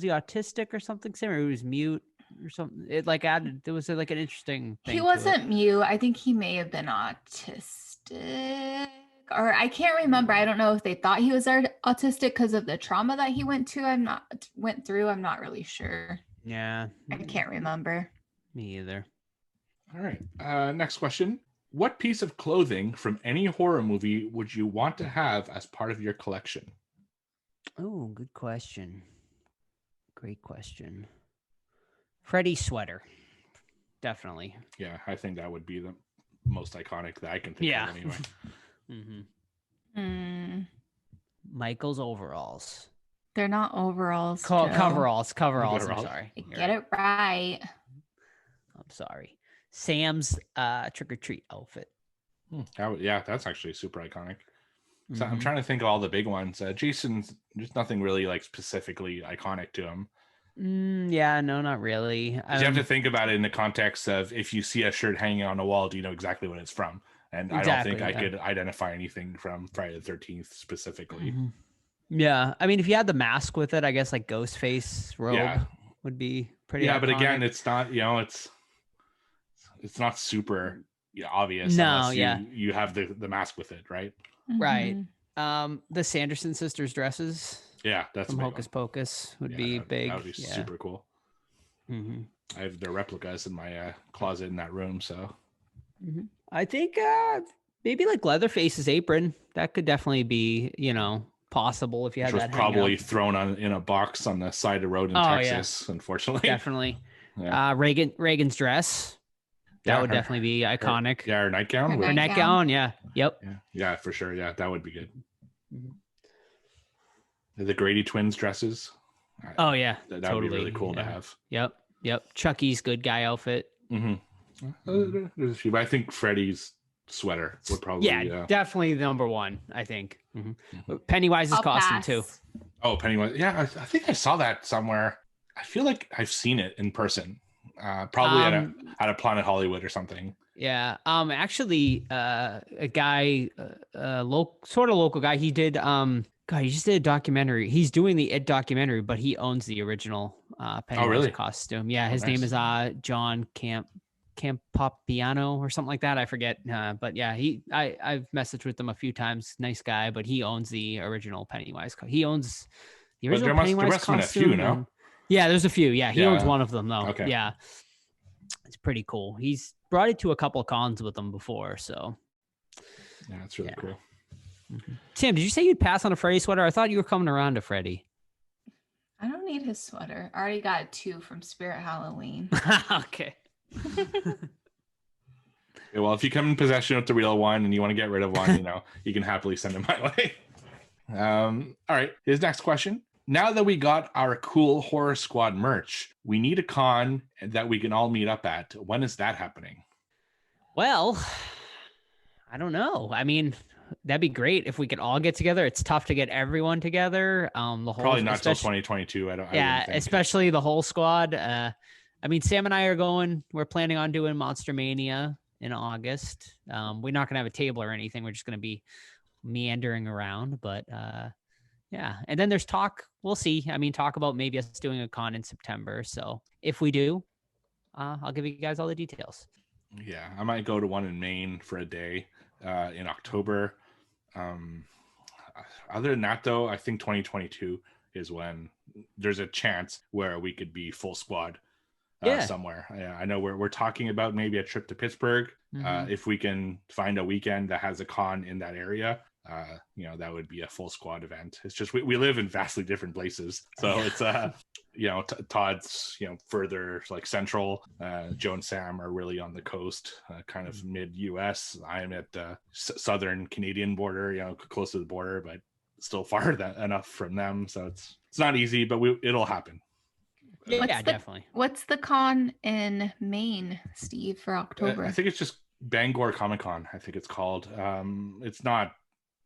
autistic or something similar? He was mute or something. It like added, there was like an interesting thing. He wasn't mute. I think he may have been autistic. Or I can't remember. I don't know if they thought he was autistic because of the trauma that he went through. I'm not really sure. Yeah. I can't remember. Me either. All right. Next question. What piece of clothing from any horror movie would you want to have as part of your collection? Oh, good question. Great question. Freddy's sweater. Definitely. Yeah, I think that would be the most iconic that I can think of anyway. Mm-hmm. Michael's overalls. They're not overalls. Coveralls. I'm sorry. Get it right. I'm sorry. Sam's trick or treat outfit. Yeah, that's actually super iconic. So I'm trying to think of all the big ones. Jason's, there's nothing really like specifically iconic to him. Yeah, no, not really. You have to think about it in the context of if you see a shirt hanging on a wall, do you know exactly what it's from? And I don't think I could identify anything from Friday the 13th specifically. Mm-hmm. Yeah, I mean, if you had the mask with it, I guess like Ghostface robe would be pretty. Yeah, iconic. but again, it's not. It's not super obvious. No, unless you have the mask with it, right? Right. The Sanderson sisters dresses. Yeah, that's from Hocus Pocus would be big. That would be super cool. Mm-hmm. I have their replicas in my closet in that room, so. I think maybe like Leatherface's apron. That could definitely be, possible if you had Which that. Was probably thrown in a box on the side of the road in Texas, unfortunately. Definitely. Yeah. Reagan's dress. That would definitely be iconic. Her nightgown. Her nightgown, yeah. Yep. Yeah, for sure. Yeah, that would be good. The Grady twins dresses. Oh yeah, That'd totally. be really cool to Yeah. have. Yep. Chucky's good guy outfit. There's a few, but I think Freddy's sweater would probably. Yeah, definitely number one. I think. Pennywise's I'll costume pass. too. Oh, Pennywise. Yeah, I think I saw that somewhere. I feel like I've seen it in person. Probably at a Planet Hollywood or something. Yeah. Actually, a guy, sort of local guy. He did. God, he just did a documentary. He's doing the It documentary, but he owns the original Pennywise really? costume. Yeah, his nice. name is John Campopiano or something like that. I forget. But yeah, I've messaged with him a few times. Nice guy, but he owns the original Pennywise. He owns the original Pennywise there must have been a costume. few, no? Yeah, there's a few. Yeah, he owns Yeah. one of them though. Okay. Yeah, it's pretty cool. He's brought it to a couple of cons with him before, so Yeah, that's really cool. Tim, did you say you'd pass on a Freddy sweater? I thought you were coming around to Freddy. I don't need his sweater. I already got 2 from Spirit Halloween. Okay. Yeah, well, if you come in possession with the real one and you want to get rid of one, you can happily send it my way. All right. His next question. Now that we got our cool Horror Squad merch, we need a con that we can all meet up at. When is that happening? Well, I don't know. I mean, that'd be great if we could all get together. It's tough to get everyone together. The whole Probably not till 2022. I wouldn't think. especially the whole squad. I mean, Sam and I are going. We're planning on doing Monster Mania in August. We're not gonna have a table or anything. We're just gonna be meandering around. But yeah, and then there's talk. We'll see. I mean, talk about maybe us doing a con in September. So if we do, I'll give you guys all the details. Yeah, I might go to one in Maine for a day in October. Other than that, though, I think 2022 is when there's a chance where we could be full squad somewhere. Yeah, I know we're talking about maybe a trip to Pittsburgh. If we can find a weekend that has a con in that area, that would be a full squad event. It's just we live in vastly different places, so it's Todd's further like central. Joe and Sam are really on the coast, kind of mid US. I'm at the southern Canadian border, close to the border, but still far enough from them. So it's not easy, but it'll happen. Yeah, definitely. What's the con in Maine, Steve, for October? I think it's just Bangor Comic Con. I think it's called. It's not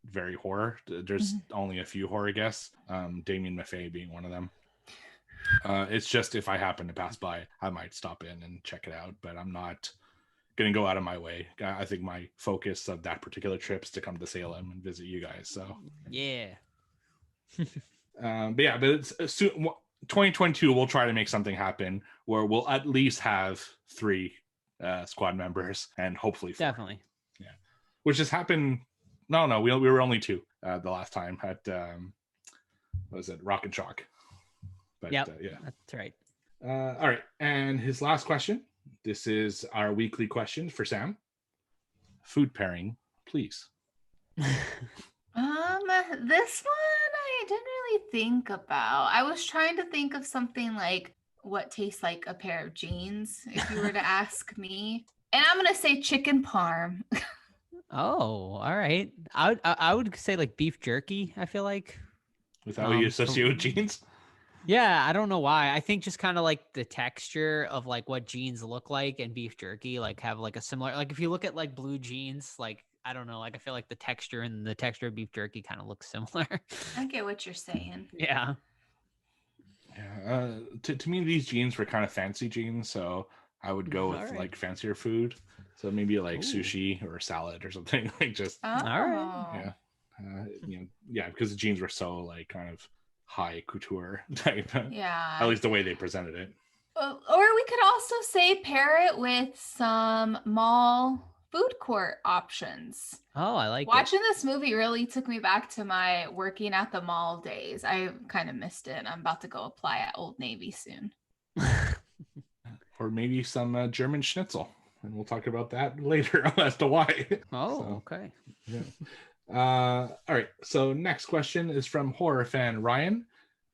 very horror. There's only a few horror guests. Damien Maffei being one of them. It's just if I happen to pass by, I might stop in and check it out, but I'm not going to go out of my way. I think my focus of that particular trip is to come to Salem and visit you guys. So yeah. but it's soon. 2022, we'll try to make something happen where we'll at least have 3 squad members and hopefully 4. Definitely. Yeah. Which has happened. No, we were only 2 the last time at what was it, Rock and Shock. But yeah, that's right. All right, and his last question. This is our weekly question for Sam. Food pairing, please. This one I didn't really think about. I was trying to think of something like what tastes like a pair of jeans, if you were to ask me. And I'm gonna say chicken parm. Oh, all right. I would say like beef jerky. I feel like. Is that what you associate with jeans? Yeah, I don't know why. I think just kind of like the texture of like what jeans look like and beef jerky like have like a similar, like if you look at like blue jeans, like I don't know, like I feel like the texture of beef jerky kind of looks similar. I get what you're saying. Yeah. Yeah. To me, these jeans were kind of fancy jeans, so I would go with like fancier food. So maybe like sushi or salad or something like just. All right. Yeah. Because the jeans were so like kind of high couture type. Yeah. At least the way they presented it. Or we could also say pair it with some mall food court options. Oh, I like Watching this movie really took me back to my working at the mall days. I kind of missed it. I'm about to go apply at Old Navy soon. Or maybe some German schnitzel. And we'll talk about that later as to why. Okay. Yeah. All right. So next question is from horror fan Ryan.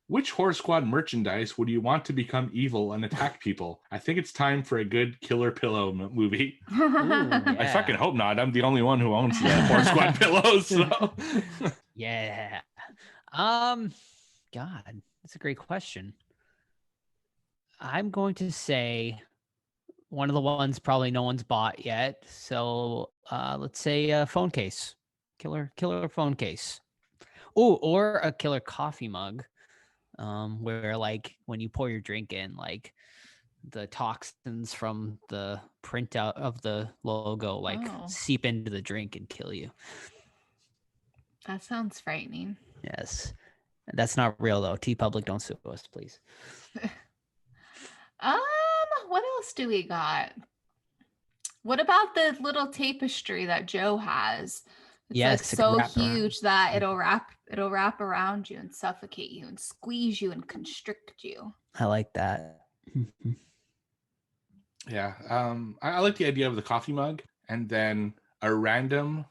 Which Horror Squad merchandise would you want to become evil and attack people? I think it's time for a good Killer Pillow movie. Ooh, yeah. I fucking hope not. I'm the only one who owns the Horror Squad pillows. So. Yeah. God, that's a great question. I'm going to say one of the ones probably no one's bought yet. So let's say a phone case, killer phone case. Oh, or a killer coffee mug, where like when you pour your drink in, like the toxins from the printout of the logo like seep into the drink and kill you. That sounds frightening. Yes. That's not real though. TeePublic, don't sue us, please. What else do we got? What about the little tapestry that Joe has? It's Yes, like it can so wrap around. huge that it'll wrap around you and suffocate you and squeeze you and constrict you. I like that. Yeah. I like the idea of the coffee mug, and then a random,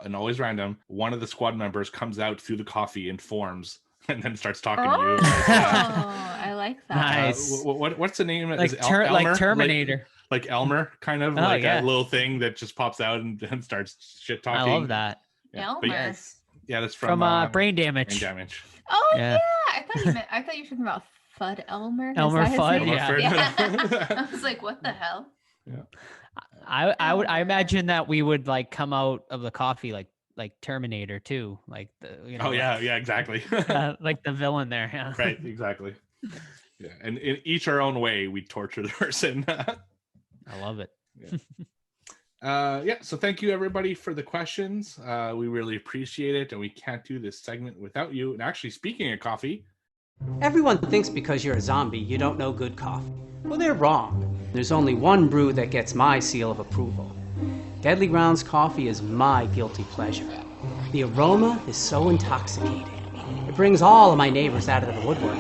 and always random, one of the squad members comes out through the coffee and forms and then starts talking to you. I like that. Nice. What's the name? Like, Is like Elmer? Terminator. Like Elmer, kind of Oh, yeah. a little thing that just pops out and starts shit talking. I love that. Yeah. Elmer. But Yes. Yeah, that's from Brain Damage. Brain Damage. Oh Yeah. I thought you were talking about Fudd Elmer. Is Elmer that his Fudd, name? yeah. I was like, what the hell? Yeah. I imagine that we would like come out of the coffee like Terminator too, like the Oh yeah, exactly. like the villain there. Yeah. Right, exactly. Yeah, and in each our own way, we torture the person. I love it. Yeah. So thank you everybody for the questions. We really appreciate it, and we can't do this segment without you. And actually, speaking of coffee, everyone thinks because you're a zombie, you don't know good coffee. Well, they're wrong. There's only one brew that gets my seal of approval. Deadly Grounds coffee is my guilty pleasure. The aroma is so intoxicating. It brings all of my neighbors out of the woodwork.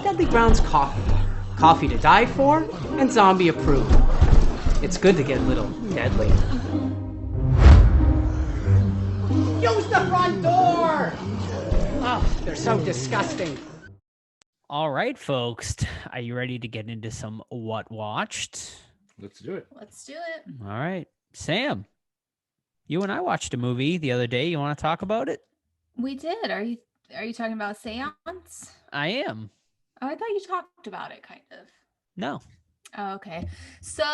Deadly Grounds coffee. Coffee to die for and zombie approved. It's good to get a little deadly. Use the front door! Oh, they're so disgusting. All right, folks. Are you ready to get into some What Watched? let's do it. Let's do it. All right. Sam, you and I watched a movie the other day. You want to talk about it? We did. Are you talking about Seance? I am. Oh, I thought you talked about it, kind of. No. Oh, okay. So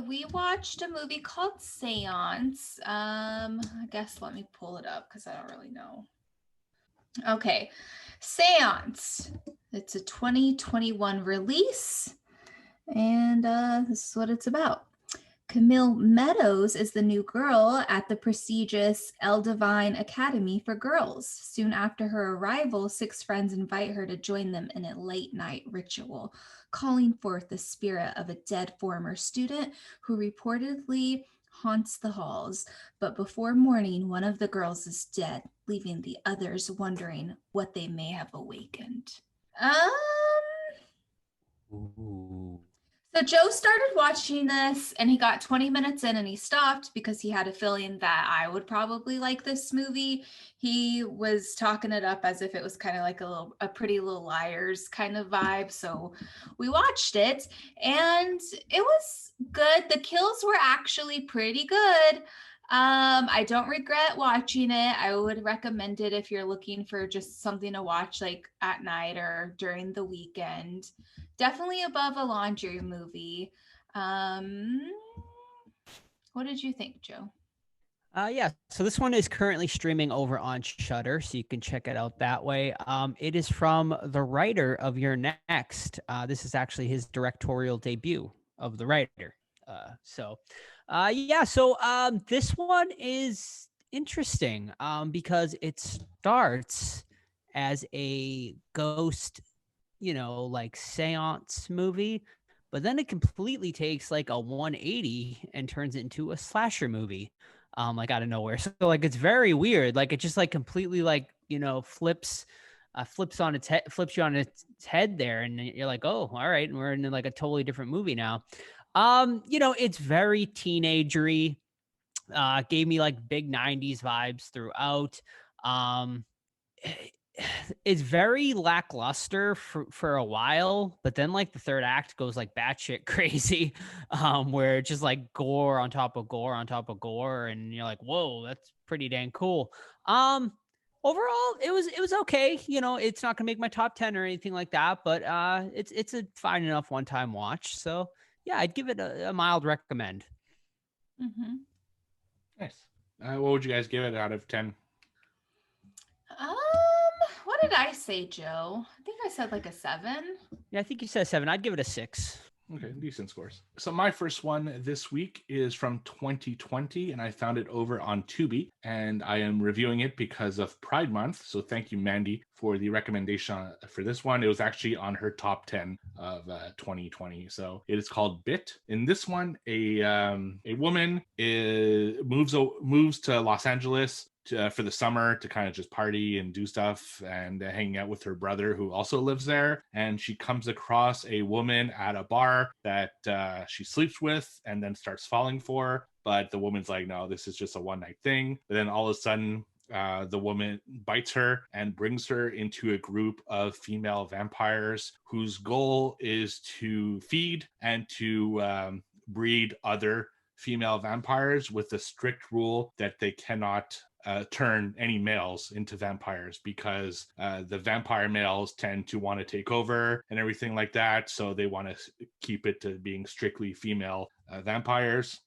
we watched a movie called Seance. I guess let me pull it up because I don't really know. Okay. Seance. It's a 2021 release. And this is what it's about. Camille Meadows is the new girl at the prestigious El Divine Academy for Girls. Soon after her arrival, 6 friends invite her to join them in a late-night ritual, calling forth the spirit of a dead former student who reportedly haunts the halls. But before morning, one of the girls is dead, leaving the others wondering what they may have awakened. Ooh. So Joe started watching this and he got 20 minutes in and he stopped because he had a feeling that I would probably like this movie. He was talking it up as if it was kind of like a Pretty Little Liars kind of vibe. So we watched it and it was good. The kills were actually pretty good. I don't regret watching it. I would recommend it if you're looking for just something to watch like at night or during the weekend. Definitely above a laundry movie. What did you think, Joe? Yeah, so this one is currently streaming over on Shudder, so you can check it out that way. It is from the writer of Your Next. This is actually his directorial debut of the writer. So this one is interesting because it starts as a ghost, like seance movie, but then it completely takes like a 180 and turns it into a slasher movie, like out of nowhere. So like it's very weird. Like it just like completely like flips you on its head there, and you're like, oh, all right, and we're in like a totally different movie now. It's very teenagery. Gave me like big 90s vibes throughout. It's very lackluster for a while, but then like the third act goes like batshit crazy, where it's just like gore on top of gore on top of gore, and you're like, whoa, that's pretty dang cool. Overall, it was okay. You know, it's not gonna make my top 10 or anything like that, but it's a fine enough one-time watch. So yeah, I'd give it a mild recommend. Mm-hmm. Nice. What would you guys give it out of 10? What did I say, Joe? I think I said like a 7. Yeah, I think you said 7. I'd give it a 6. Okay, decent scores. So my first one this week is from 2020, and I found it over on Tubi, and I am reviewing it because of Pride Month. So thank you, Mandy, for the recommendation for this one. It was actually on her top 10 of 2020. So it is called Bit. In this one, a woman moves to Los Angeles for the summer to kind of just party and do stuff and hanging out with her brother who also lives there. And she comes across a woman at a bar that she sleeps with and then starts falling for. But the woman's like, no, this is just a one night thing. But then all of a sudden, the woman bites her and brings her into a group of female vampires whose goal is to feed and to breed other female vampires, with a strict rule that they cannot turn any males into vampires, because the vampire males tend to want to take over and everything like that. So they want to keep it to being strictly female vampires.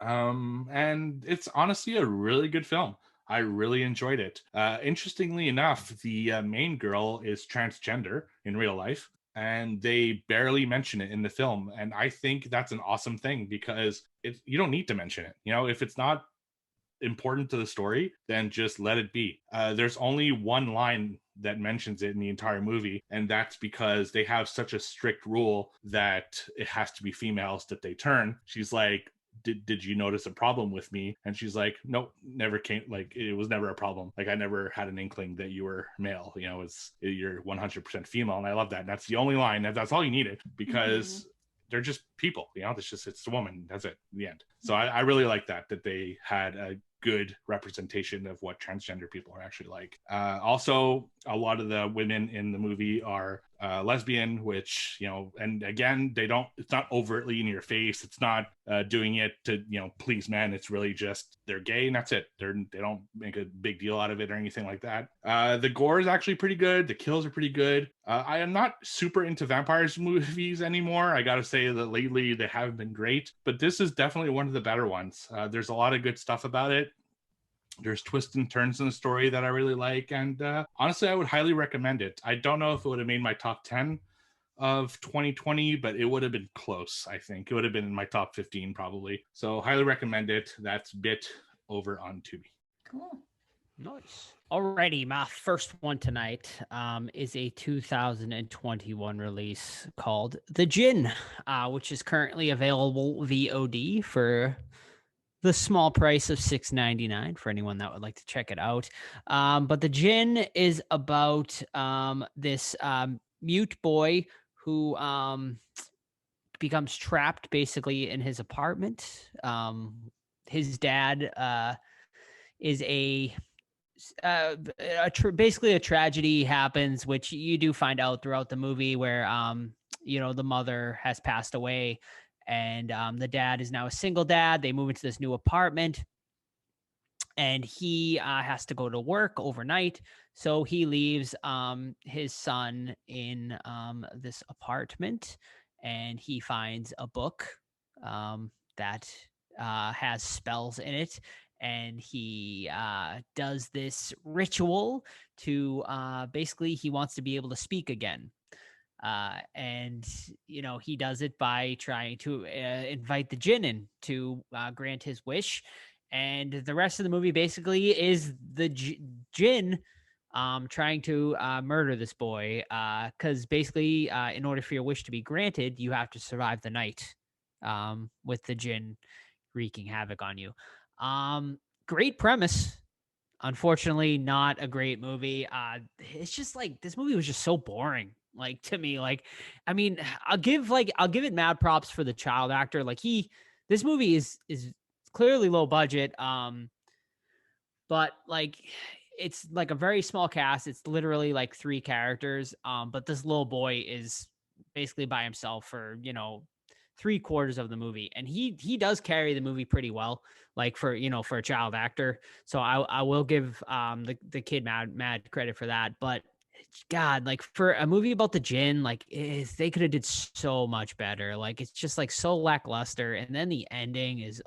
And it's honestly a really good film. I really enjoyed it. Interestingly enough, the main girl is transgender in real life, and they barely mention it in the film. And I think that's an awesome thing, because you don't need to mention it. You know, if it's not important to the story, then just let it be. There's only one line that mentions it in the entire movie, and that's because they have such a strict rule that it has to be females that they turn. She's like, did you notice a problem with me? And she's like, nope, never came, like it was never a problem. Like I never had an inkling that you were male. You know, you're 100% female. And I love that. And that's the only line, that's all you needed, because they're just people, you know, it's a woman, that's it, the end. So I really like that they had a good representation of what transgender people are actually like. Also, a lot of the women in the movie are lesbian, which, you know, and again, it's not overtly in your face. It's not doing it to, you know, please men. It's really just they're gay and that's it. They don't make a big deal out of it or anything like that. The gore is actually pretty good. The kills are pretty good. I am not super into vampires movies anymore. I gotta say that lately they haven't been great, but this is definitely one of the better ones. There's a lot of good stuff about it. There's twists and turns in the story that I really like, and honestly, I would highly recommend it. I don't know if it would have made my top 10 of 2020, but it would have been close. I think it would have been in my top 15 probably. So highly recommend it. That's Bit over on Tubi. Cool. Nice. Alrighty, my first one tonight is a 2021 release called The Djinn, which is currently available VOD for the small price of $6.99 for anyone that would like to check it out. But The Djinn is about this mute boy who becomes trapped basically in his apartment. His dad is basically a tragedy happens, which you do find out throughout the movie, where the mother has passed away, and the dad is now a single dad. They move into this new apartment, and he has to go to work overnight. So he leaves his son in this apartment, and he finds a book that has spells in it. And he does this ritual to basically, he wants to be able to speak again. And he does it by trying to invite the djinn in to grant his wish. And the rest of the movie basically is the djinn trying to murder this boy, because basically in order for your wish to be granted, you have to survive the night with the djinn wreaking havoc on you. Great premise. Unfortunately, not a great movie. It's just like, this movie was just so boring. Like, to me, like, I mean, I'll give it mad props for the child actor. Like, this movie is clearly low budget. But like, it's like a very small cast. It's literally like 3 characters. But this little boy is basically by himself for, 3/4 of the movie, and he does carry the movie pretty well, like for for a child actor. So I will give the kid mad credit for that. But God, like for a movie about the Jinn, like they could have did so much better. Like it's just like so lackluster, and then the ending is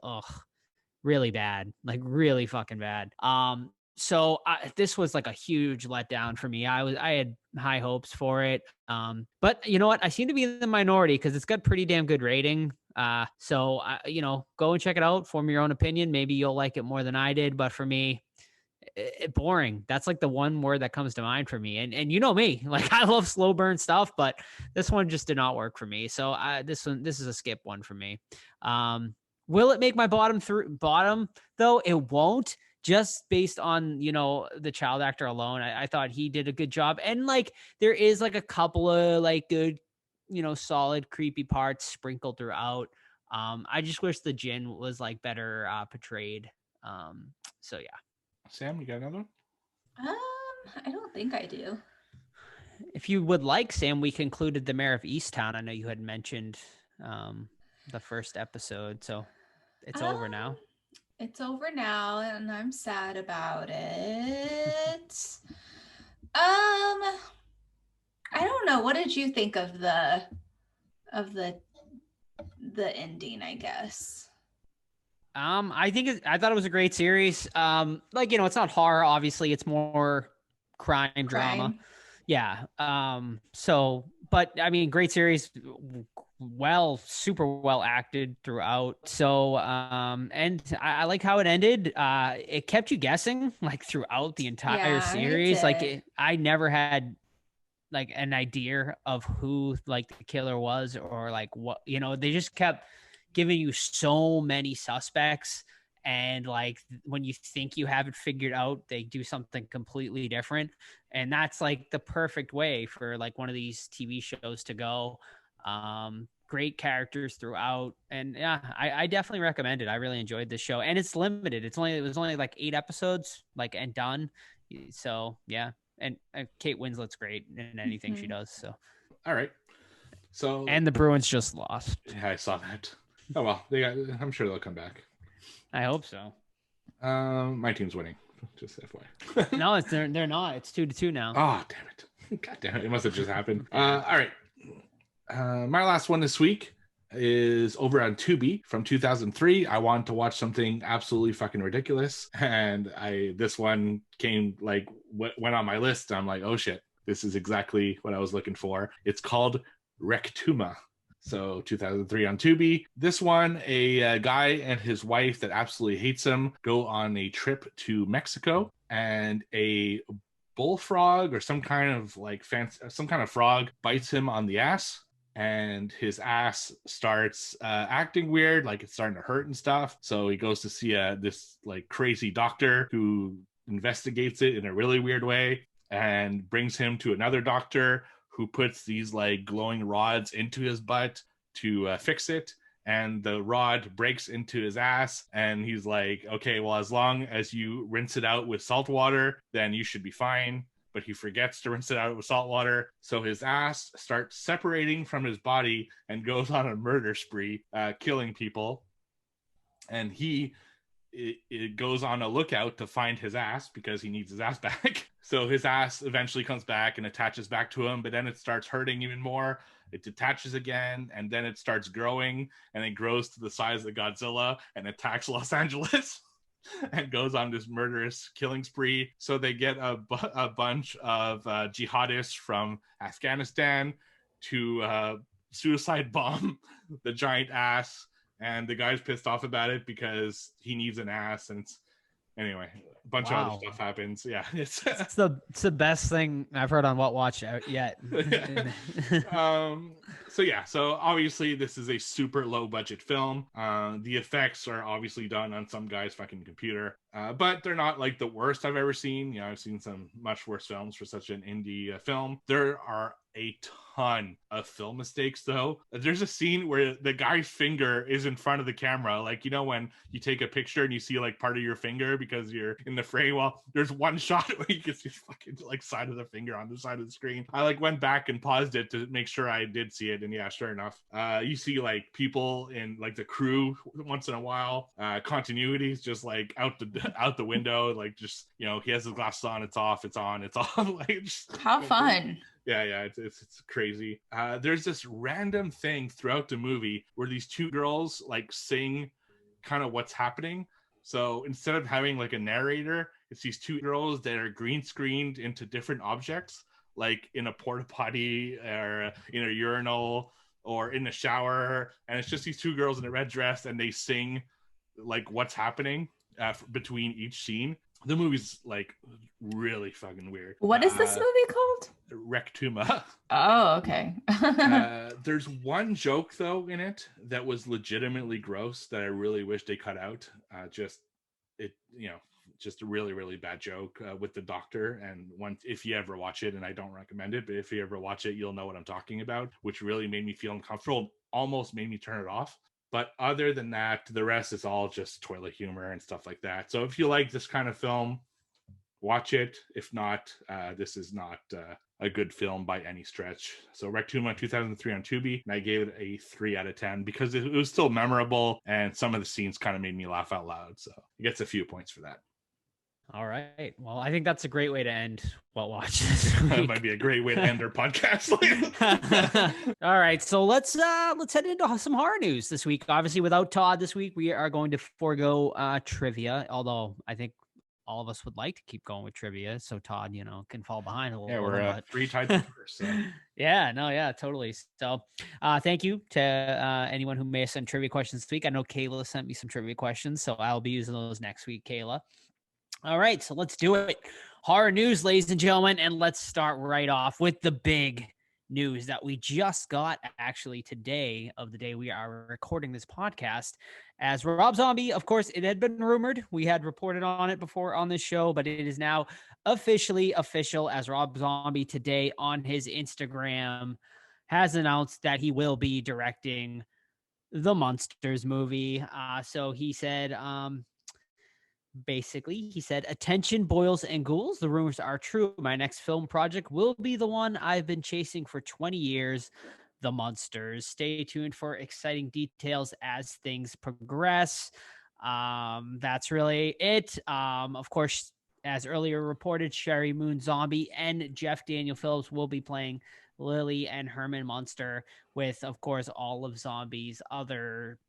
really bad, like really fucking bad. So this was like a huge letdown for me. I had high hopes for it. But you know what? I seem to be in the minority because it's got pretty damn good rating. So go and check it out. Form your own opinion. Maybe you'll like it more than I did. But for me, boring. That's like the one word that comes to mind for me. And you know me, like I love slow burn stuff, but this one just did not work for me. So this is a skip one for me. Will it make my bottom though? It won't, just based on, the child actor alone. I thought he did a good job. And like, there is like a couple of like good, solid creepy parts sprinkled throughout. I just wish the Jinn was like better portrayed. So yeah. Sam, you got another one? I don't think I do. If you would like, Sam, we concluded the Mayor of Easttown. I know you had mentioned the first episode, so it's over now. It's over now, and I'm sad about it. I don't know. What did you think of the ending, I guess? I thought it was a great series. It's not horror, obviously, it's more crime drama. Yeah. But I mean, great series, super well acted throughout. So, and I like how it ended. It kept you guessing like throughout the entire series. I never had like an idea of who like the killer was or like what, they just kept giving you so many suspects, and like when you think you have it figured out, they do something completely different. And that's like the perfect way for like one of these TV shows to go. Great characters throughout, and yeah, I definitely recommend it. I really enjoyed this show, and it's limited. It was only like 8 episodes, like, and done. So yeah, and Kate Winslet's great in anything she does. So all right. So and the Bruins just lost. Yeah, I saw that. Oh well, I'm sure they'll come back. I hope so. My team's winning. Just FYI. No, they're not. It's 2-2 now. Oh damn it! God damn it! It must have just happened. All right. My last one this week is over on Tubi from 2003. I wanted to watch something absolutely fucking ridiculous, and this one came like went on my list. I'm like, oh shit, this is exactly what I was looking for. It's called Rectuma. So 2003 on Tubi. This one, a guy and his wife that absolutely hates him go on a trip to Mexico, and a bullfrog or some kind of frog bites him on the ass, and his ass starts acting weird, like it's starting to hurt and stuff. So he goes to see this like crazy doctor who investigates it in a really weird way and brings him to another doctor who puts these like glowing rods into his butt to fix it. And the rod breaks into his ass, and he's like, okay, well, as long as you rinse it out with salt water, then you should be fine. But he forgets to rinse it out with salt water. So his ass starts separating from his body and goes on a murder spree, killing people. And it goes on a lookout to find his ass because he needs his ass back. So his ass eventually comes back and attaches back to him, but then it starts hurting even more. It detaches again, and then it starts growing, and it grows to the size of Godzilla and attacks Los Angeles and goes on this murderous killing spree. So they get a bunch of jihadists from Afghanistan to suicide bomb the giant ass. And the guy's pissed off about it because he needs an ass. And anyway, a bunch of other stuff happens. Yeah, it's the best thing I've heard on What Watch yet. So obviously this is a super low budget film. The effects are obviously done on some guy's fucking computer, but they're not like the worst I've ever seen. I've seen some much worse films for such an indie film. There are a ton of film mistakes, though. There's a scene where the guy's finger is in front of the camera, like, you know, when you take a picture and you see like part of your finger because you're in the frame. Well, there's one shot where you can see fucking like side of the finger on the side of the screen. I like went back and paused it to make sure I did see it, and yeah, sure enough, you see like people in like the crew once in a while. Continuity's just like out the window, like, just, you know, he has his glasses on, it's off, it's on, it's off. Like, just, How fun. yeah, it's crazy. There's this random thing throughout the movie where these two girls like sing kind of what's happening. So instead of having like a narrator, it's these two girls that are green screened into different objects, like in a porta potty or in a urinal or in the shower, and it's just these two girls in a red dress, and they sing like what's happening between each scene. The movie's like really fucking weird. What is this movie called? Rectuma. Oh, okay. There's one joke though in it that was legitimately gross that I really wish they cut out. Just a really, really bad joke with the doctor. And if you ever watch it, and I don't recommend it, but if you ever watch it, you'll know what I'm talking about, which really made me feel uncomfortable, almost made me turn it off. But other than that, the rest is all just toilet humor and stuff like that. So if you like this kind of film, watch it. If not, this is not a good film by any stretch. So Rectuma 2003 on Tubi, and I gave it a 3 out of 10 because it was still memorable, and some of the scenes kind of made me laugh out loud. So it gets a few points for that. All right. Well, I think that's a great way to end What Watch this That week. might be a great way to end our podcast. All right. So let's head into some horror news this week. Obviously, without Todd this week, we are going to forego trivia, although I think all of us would like to keep going with trivia, so Todd, can fall behind a little. Yeah, we're 3 tied first. So. Yeah, totally. So thank you to anyone who may have sent trivia questions this week. I know Kayla sent me some trivia questions, so I'll be using those next week, Kayla. All right, so let's do it. Horror news, ladies and gentlemen, and let's start right off with the big news that we just got actually today of the day we are recording this podcast. As Rob Zombie, of course, it had been rumored. We had reported on it before on this show, but it is now officially official as Rob Zombie today on his Instagram has announced that he will be directing the Monsters movie. So he said, basically, he said, "Attention, boils and ghouls. The rumors are true. My next film project will be the one I've been chasing for 20 years, The Monsters. Stay tuned for exciting details as things progress." That's really it. Of course, as earlier reported, Sherry Moon Zombie and Jeff Daniel Phillips will be playing Lily and Herman Munster, with, of course, all of Zombie's other,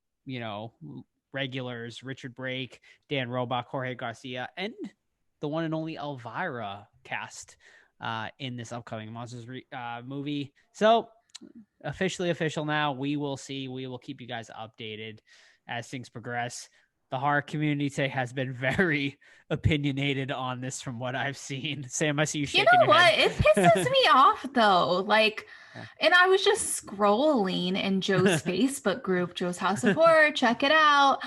regulars, Richard Brake, Dan Roebuck, Jorge Garcia, and the one and only Elvira cast in this upcoming Monsters movie. So officially official now. We will see. We will keep you guys updated as things progress. The horror community today has been very opinionated on this from what I've seen. Sam, I see you shaking your head. It pisses me off though. And I was just scrolling in Joe's Facebook group, Joe's House of Horror, check it out.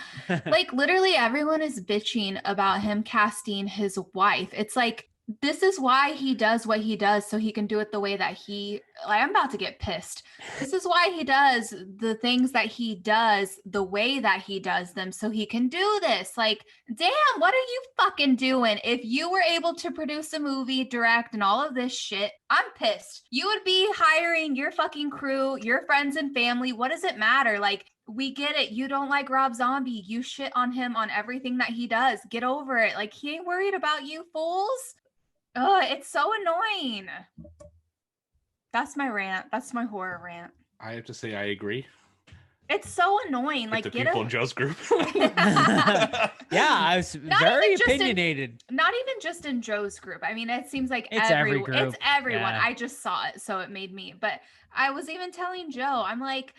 Literally everyone is bitching about him casting his wife. It's like, this is why he does what he does, so he can do it the way that I'm about to get pissed. This is why he does the things that he does the way that he does them, so he can do this. Damn, what are you fucking doing? If you were able to produce a movie, direct, and all of this shit, I'm pissed. You would be hiring your fucking crew, your friends and family. What does it matter? We get it. You don't like Rob Zombie. You shit on him on everything that he does. Get over it. He ain't worried about you fools. Oh, it's so annoying. That's my rant. That's my horror rant. I have to say I agree. It's so annoying. The people in Joe's group. Yeah, I was very opinionated. Not even just in Joe's group. I mean, it seems like it's every group. It's everyone. Yeah. I just saw it, so it made me. But I was even telling Joe, I'm like,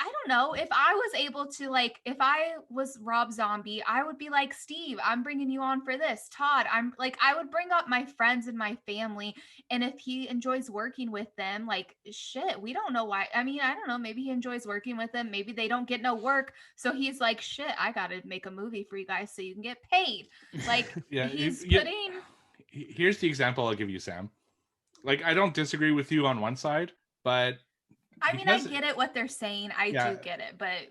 I don't know, if I was able to, if I was Rob Zombie, I would be like, Steve, I'm bringing you on for this. Todd, I would bring up my friends and my family. And if he enjoys working with them, shit, we don't know why. I mean, I don't know. Maybe he enjoys working with them. Maybe they don't get no work. So he's like, shit, I got to make a movie for you guys so you can get paid. Yeah, he's yeah. putting. Here's the example I'll give you, Sam. like I don't disagree with you on one side, but I mean, I because get it what they're saying. I yeah, do get it, but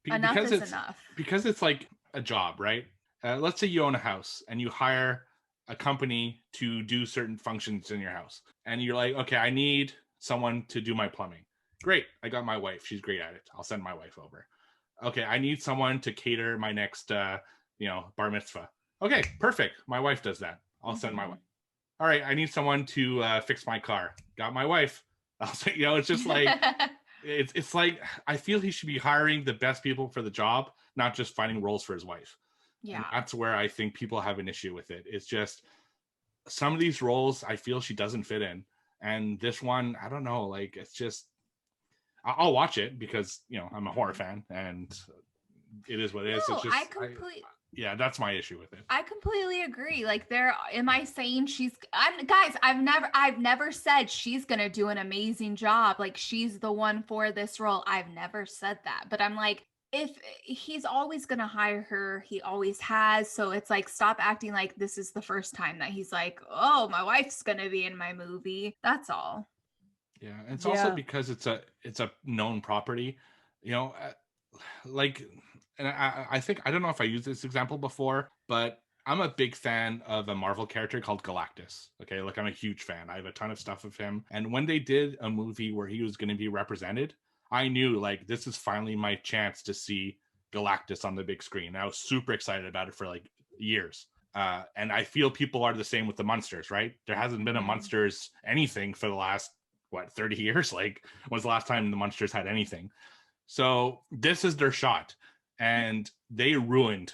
be- enough because is it's enough. because it's like a job, right? Let's say you own a house and you hire a company to do certain functions in your house, and you're like, okay, I need someone to do my plumbing. Great, I got my wife. She's great at it. I'll send my wife over. Okay, I need someone to cater my next, bar mitzvah. Okay, perfect. My wife does that. I'll send my wife. All right, I need someone to fix my car. Got my wife. I'll say, it's just like it's like I feel he should be hiring the best people for the job, not just finding roles for his wife. Yeah. And that's where I think people have an issue with it. It's just some of these roles I feel she doesn't fit in, and this one I don't know. Like it's just I'll watch it because I'm a horror fan and it is what it is. No, It's just I completely. yeah, that's my issue with it. I completely agree. Like, am I saying guys, I've never said she's gonna do an amazing job. Like, she's the one for this role. I've never said that. But I'm like, if he's always gonna hire her, he always has. So it's like, stop acting like this is the first time that he's like, oh, my wife's gonna be in my movie. That's all. Yeah, and it's also because it's a known property, like, and I think I don't know if I used this example before, but I'm a big fan of a Marvel character called Galactus. Okay, like I'm a huge fan. I have a ton of stuff of him, and when they did a movie where he was going to be represented, I knew like this is finally my chance to see Galactus on the big screen. I was super excited about it for like years. And I feel people are the same with the Munsters, right? There hasn't been a Munsters anything for the last 30 years. Like, when's the last time the Munsters had anything? So this is their shot, and they ruined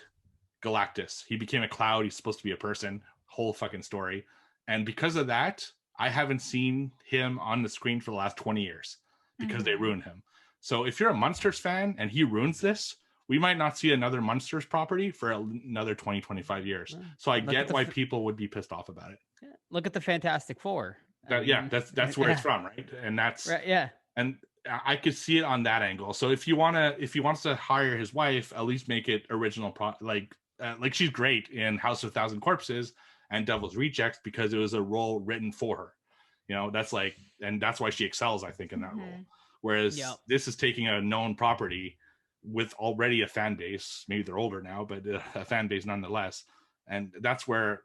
Galactus. He became a cloud. He's supposed to be a person. Whole fucking story. And because of that, I haven't seen him on the screen for the last 20 years because they ruined him. So if you're a Munsters fan and he ruins this, we might not see another Munsters property for another 20, 25 years. So I get why people would be pissed off about it. Look at the Fantastic Four. That's where it's from, right? And that's right. Yeah, and I could see it on that angle. So if he wants to hire his wife, at least make it original. Like she's great in House of 1,000 Corpses and Devil's Rejects because it was a role written for her. That's like, and that's why she excels, I think, in that role. Whereas this is taking a known property with already a fan base. Maybe they're older now, but a fan base nonetheless. And that's where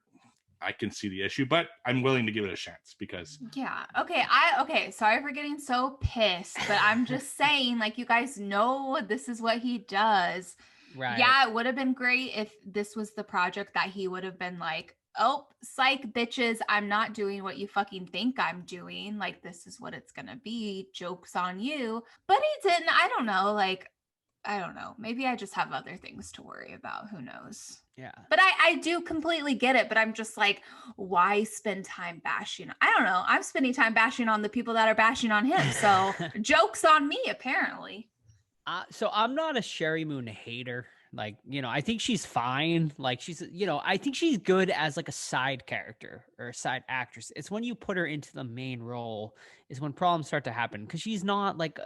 I can see the issue, but I'm willing to give it a chance because okay, sorry for getting so pissed, but I'm just saying, like, you guys know this is what he does. Right. Yeah, it would have been great if this was the project that he would have been like, oh, psych, bitches, I'm not doing what you fucking think I'm doing. Like, this is what it's gonna be. Joke's on you. But he didn't. I don't know. Like, I don't know. Maybe I just have other things to worry about. Who knows? Yeah. But I do completely get it. But I'm just like, why spend time bashing? I don't know. I'm spending time bashing on the people that are bashing on him. So joke's on me, apparently. So I'm not a Sherry Moon hater. Like, I think she's fine. Like she's, I think she's good as like a side character or a side actress. It's when you put her into the main role is when problems start to happen. Cause she's not like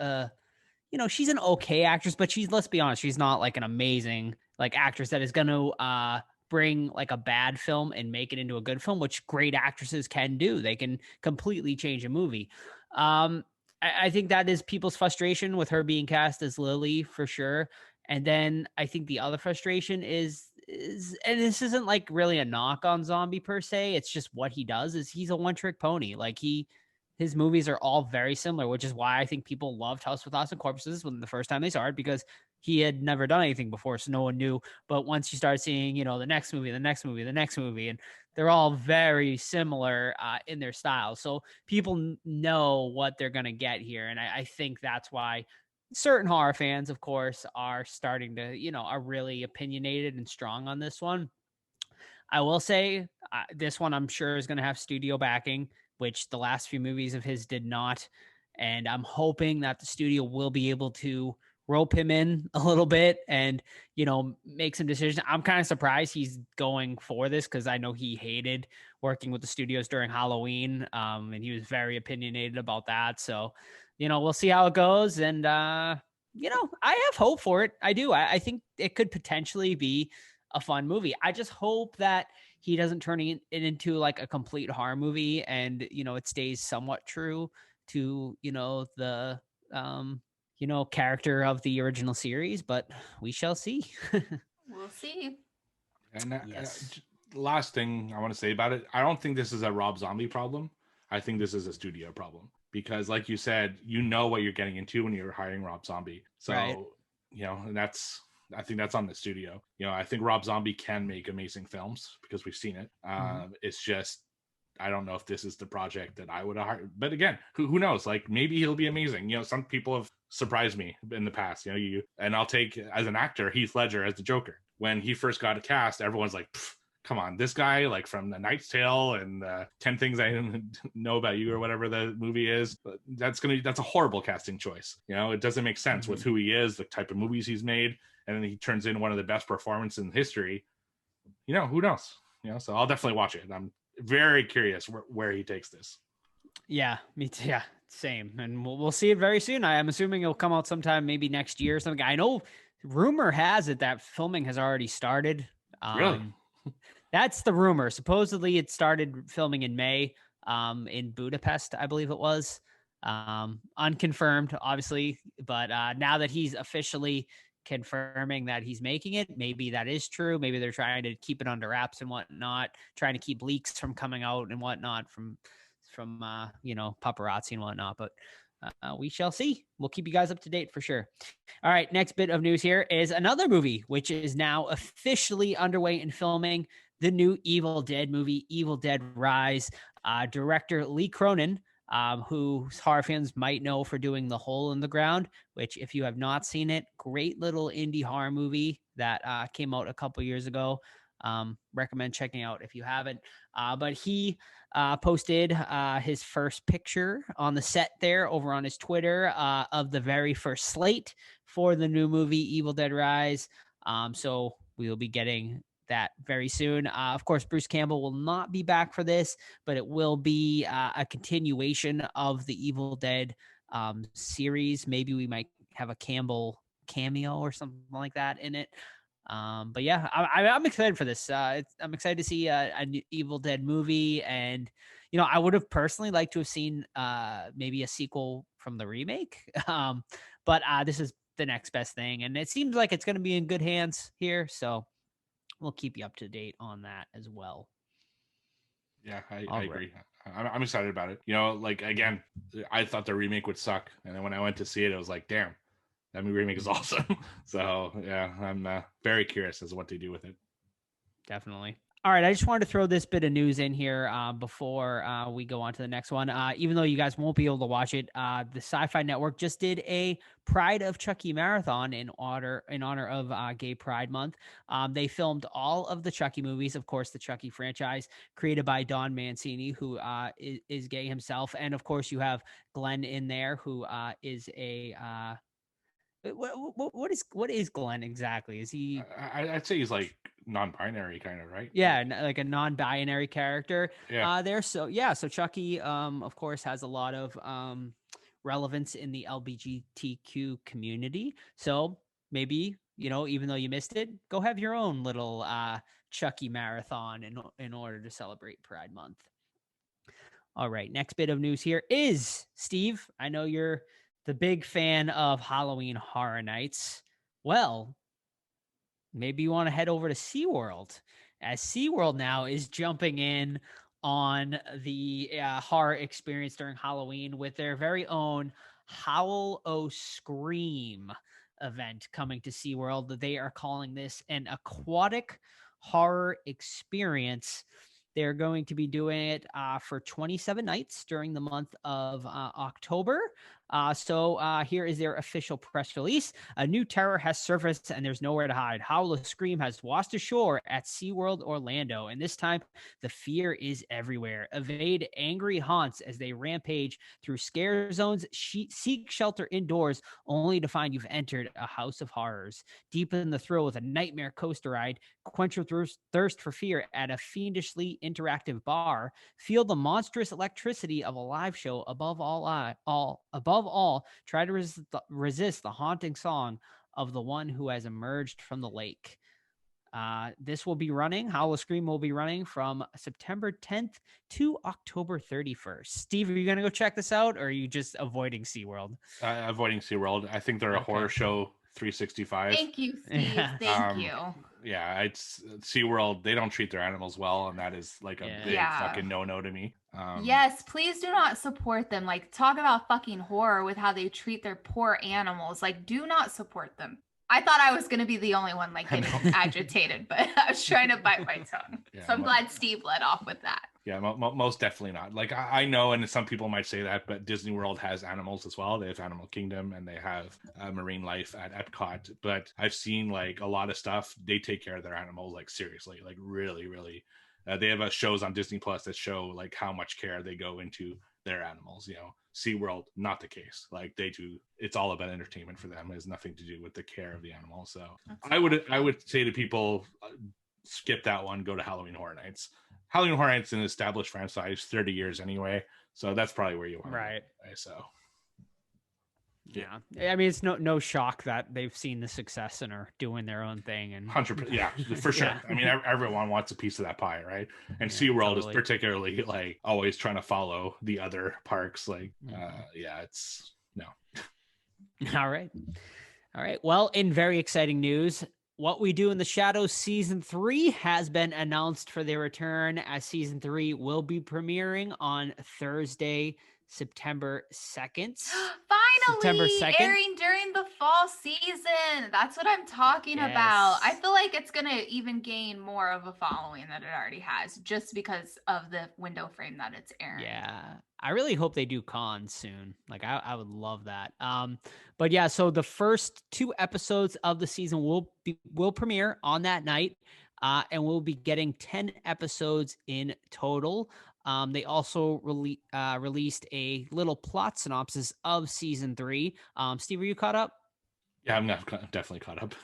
she's an okay actress, but let's be honest, she's not like an amazing like actress that is going to bring like a bad film and make it into a good film, which great actresses can do. They can completely change a movie. I think that is people's frustration with her being cast as Lily for sure. And then I think the other frustration is, and this isn't like really a knock on Zombie per se. It's just what he does is he's a one-trick pony. Like his movies are all very similar, which is why I think people loved House with Awesome Corpses when the first time they saw it, because he had never done anything before, so no one knew. But once you start seeing, the next movie, and they're all very similar in their style. So people know what they're going to get here. And I think that's why certain horror fans, of course, are starting to, are really opinionated and strong on this one. I will say this one I'm sure is going to have studio backing, which the last few movies of his did not. And I'm hoping that the studio will be able to rope him in a little bit and, make some decisions. I'm kind of surprised he's going for this because I know he hated working with the studios during Halloween. And he was very opinionated about that. So, we'll see how it goes. And, I have hope for it. I do. I think it could potentially be a fun movie. I just hope that he doesn't turn it into like a complete horror movie, and it stays somewhat true to the character of the original series, but we shall see. We'll see. And Yes. last thing I want to say about it, I don't think this is a Rob Zombie problem. I think this is a studio problem because, like you said, what you're getting into when you're hiring Rob Zombie. So, Right. And I think that's on the studio. I think Rob Zombie can make amazing films because we've seen it. It's just, I don't know if this is the project that I would have hired. But again, who knows? Like, maybe he'll be amazing. Some people have surprised me in the past. And I'll take, as an actor, Heath Ledger as the Joker. When he first got a cast, everyone's like, come on, this guy, like from The Knight's Tale and 10 Things I Didn't Know About You or whatever the movie is, that's a horrible casting choice. It doesn't make sense with who he is, the type of movies he's made, and then he turns in one of the best performances in history. Who knows? So I'll definitely watch it. I'm very curious where he takes this. Yeah, me too. Yeah, same. And we'll see it very soon. I'm assuming it'll come out sometime maybe next year or something. I know rumor has it that filming has already started. Really? That's the rumor. Supposedly it started filming in May in Budapest, I believe it was. Unconfirmed, obviously. But now that he's officially confirming that he's making it, maybe that is true. Maybe they're trying to keep it under wraps and whatnot, trying to keep leaks from coming out and whatnot from paparazzi and whatnot. But we shall see. We'll keep you guys up to date for sure. All right, next bit of news here is another movie which is now officially underway in filming, the new Evil Dead movie, Evil Dead Rise. Director Lee Cronin, who horror fans might know for doing The Hole in the Ground, which, if you have not seen it, great little indie horror movie that came out a couple years ago. Recommend checking out if you haven't. But he posted his first picture on the set there over on his Twitter of the very first slate for the new movie Evil Dead Rise. So we will be getting that very soon. Of course, Bruce Campbell will not be back for this, but it will be a continuation of the Evil Dead series. Maybe we might have a Campbell cameo or something like that in it. But yeah, I'm excited for this. I'm excited to see a new Evil Dead movie, and I would have personally liked to have seen maybe a sequel from the remake. But this is the next best thing, and it seems like it's going to be in good hands here. So we'll keep you up to date on that as well. Yeah, I agree. I'm excited about it. Like, again, I thought the remake would suck, and then when I went to see it, it was like, damn, that movie remake is awesome. So yeah, I'm very curious as to what they do with it. Definitely. All right, I just wanted to throw this bit of news in here before we go on to the next one. Even though you guys won't be able to watch it, the Sci-Fi Network just did a Pride of Chucky marathon in honor of Gay Pride Month. They filmed all of the Chucky movies, of course, the Chucky franchise, created by Don Mancini, who is gay himself, and of course you have Glenn in there, who is a what is Glenn exactly? Is he? I'd say he's like non-binary, kind of, right? Yeah, like a non-binary character. Yeah. So Chucky, of course, has a lot of relevance in the LGBTQ community. So maybe even though you missed it, go have your own little Chucky marathon in order to celebrate Pride Month. All right, next bit of news here is, Steve, I know you're the big fan of Halloween Horror Nights. Well, maybe you want to head over to SeaWorld, as SeaWorld now is jumping in on the horror experience during Halloween with their very own Howl O Scream event coming to SeaWorld. They are calling this an aquatic horror experience. They're going to be doing it for 27 nights during the month of October. So here is their official press release. A new terror has surfaced and there's nowhere to hide. Howl of Scream has washed ashore at SeaWorld Orlando, and this time the fear is everywhere. Evade angry haunts as they rampage through scare zones, seek shelter indoors, only to find you've entered a house of horrors. Deepen the thrill with a nightmare coaster ride, quench your thirst for fear at a fiendishly interactive bar, feel the monstrous electricity of a live show. Above all, try to resist the haunting song of the one who has emerged from the lake. This will be running, Howl of Scream will be running from September 10th to October 31st. Steve, are you going to go check this out, or are you just avoiding SeaWorld? Avoiding SeaWorld. I think they're a horror show 365. Thank you, Steve. Thank you. Yeah, it's SeaWorld. They don't treat their animals well, and that is like a big fucking no-no to me. Yes, please do not support them. Like, talk about fucking horror with how they treat their poor animals. Like, do not support them. I thought I was going to be the only one like getting agitated, but I was trying to bite my tongue. Yeah, so I'm glad Steve led off with that. Yeah, most definitely not. Like, I know, and some people might say that, but Disney World has animals as well. They have Animal Kingdom, and they have marine life at Epcot. But I've seen like a lot of stuff. They take care of their animals like seriously, like really, really. They have shows on Disney Plus that show like how much care they go into their animals. You know, SeaWorld, not the case. Like they do, it's all about entertainment for them. It has nothing to do with the care of the animal. So I would say to people, skip that one. Go to Halloween Horror Nights. Halloween Horror Nights is an established franchise, 30 years anyway. So that's probably where you want right. to go. So yeah, I mean, it's no shock that they've seen the success and are doing their own thing. And 100%, yeah, for sure. Yeah. I mean, everyone wants a piece of that pie, right? And SeaWorld is particularly like always trying to follow the other parks. Like, it's no. All right. Well, in very exciting news, What We Do in the Shadows Season 3 has been announced for their return, as Season 3 will be premiering on Thursday, September 2nd. Finally, airing during the fall season. That's what I'm talking about. I feel like it's going to even gain more of a following than it already has, just because of the window frame that it's airing. Yeah. I really hope they do cons soon. Like I would love that. But yeah, so the first 2 episodes of the season will premiere on that night. And we'll be getting 10 episodes in total. They also released a little plot synopsis of season 3. Steve, are you caught up? Yeah, I'm definitely caught up.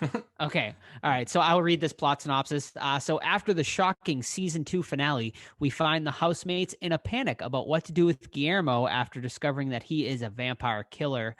Okay. All right. So I'll read this plot synopsis. So after the shocking season 2 finale, we find the housemates in a panic about what to do with Guillermo after discovering that he is a vampire killer.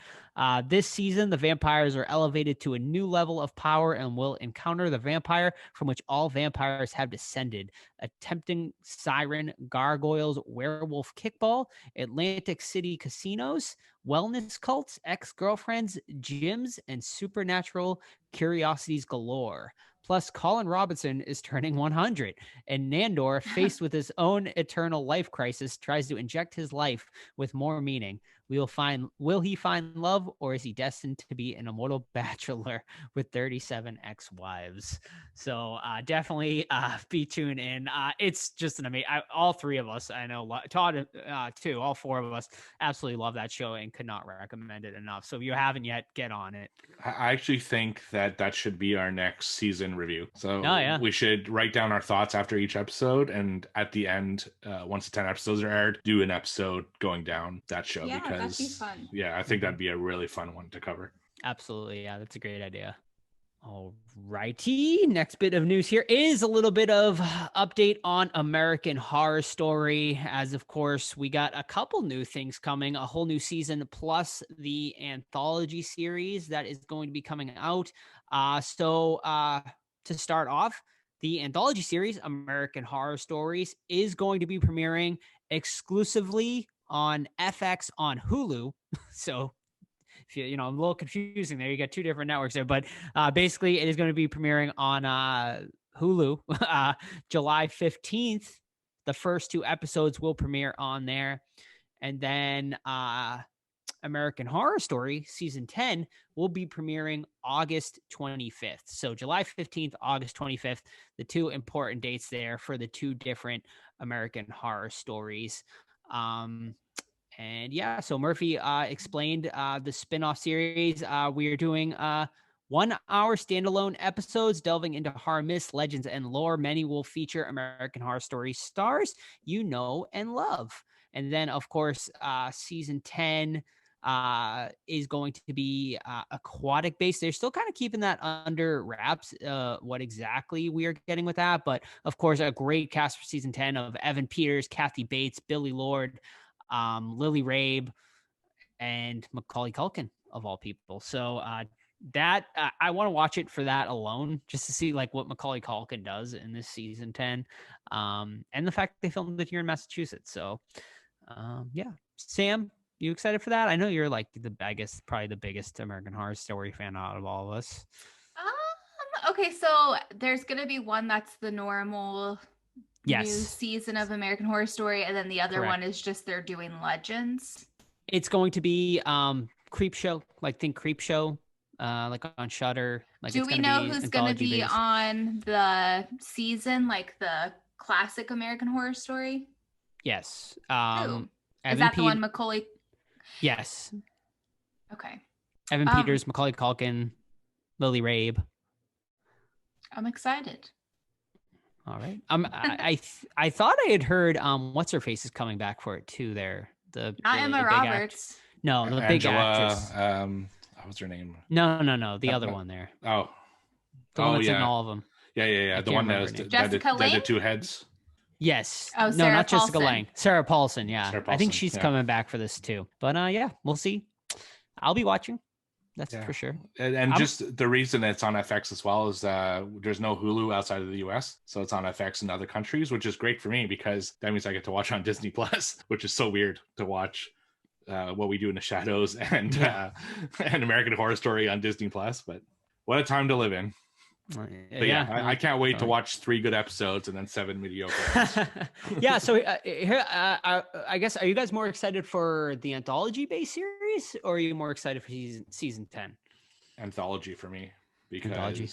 This season, the vampires are elevated to a new level of power and will encounter the vampire from which all vampires have descended: a tempting siren, gargoyles, werewolf kickball, Atlantic City casinos, wellness cults, ex-girlfriends, gyms, and supernatural curiosities galore. Plus, Colin Robinson is turning 100, and Nandor, faced with his own eternal life crisis, tries to inject his life with more meaning. Will he find love, or is he destined to be an immortal bachelor with 37 ex-wives? So definitely be tuned in. It's just an amazing. All 3 of us, I know Todd too. All 4 of us absolutely love that show and could not recommend it enough. So if you haven't yet, get on it. I actually think that should be our next season review. So we should write down our thoughts after each episode, and at the end, once the 10 episodes are aired, do an episode going down that show. Yeah, because that'd be fun. Yeah, I think that'd be a really fun one to cover. Absolutely. Yeah, that's a great idea. All righty. Next bit of news here is a little bit of update on American Horror Story. As of course, we got a couple new things coming, a whole new season, plus the anthology series that is going to be coming out. So to start off, the anthology series, American Horror Stories, is going to be premiering exclusively on FX on Hulu. So if you know, I'm a little confusing there. You got 2 different networks there, but basically it is going to be premiering on Hulu July 15th. The first 2 episodes will premiere on there. And then American Horror Story season 10 will be premiering August 25th. So July 15th, August 25th, the 2 important dates there for the 2 different American Horror Stories. And yeah, so Murphy explained the spinoff series. We are doing 1-hour standalone episodes delving into horror myths, legends, and lore. Many will feature American Horror Story stars you know and love. And then, of course, season 10 is going to be aquatic based. They're still kind of keeping that under wraps, what exactly we are getting with that. But of course, a great cast for season 10 of Evan Peters, Kathy Bates, Billy Lord, Lily Rabe, and Macaulay Culkin, of all people. So that I want to watch it for that alone, just to see like what Macaulay Culkin does in this season 10, and the fact they filmed it here in Massachusetts. So, yeah, Sam, you excited for that? I know you're like I guess probably the biggest American Horror Story fan out of all of us. Okay, so there's gonna be one that's the normal new Yes, season of American Horror Story, and then the other Correct. one is just they're doing Legends. it's going to be Creep Show, like think Creep Show, like on Shudder. Like Do it's we gonna know be who's gonna anthology be based. on the season, like the classic American Horror Story? Yes. Who? Evan Is that the Pe- one Macaulay? Yes. Okay, Evan Peters, Macaulay Culkin, Lily Rabe. I'm excited. All right. I thought I had heard what's her face is coming back for it too. There, Not Emma Roberts. No, the big Angela, actress. what was her name? No, the other one there. Oh, The one oh that's in yeah, all of them. yeah. The can't one that remember was her name. that Jessica had the Lange? 2 heads. Yes. Oh, No, Sarah not Jessica Paulson. Lange. Sarah Paulson. Yeah. Sarah I think Paulson, she's yeah. coming back for this too. But yeah, we'll see. I'll be watching. That's Yeah. for sure. And just the reason it's on FX as well is there's no Hulu outside of the US, so it's on FX in other countries, which is great for me because that means I get to watch on Disney Plus, which is so weird to watch What We Do in the Shadows and and American Horror Story on Disney Plus. But what a time to live in! But I can't wait to watch 3 good episodes and then 7 mediocre ones. Yeah. So here, I guess, are you guys more excited for the anthology-based series, or are you more excited for season 10? Anthology for me because Anthology.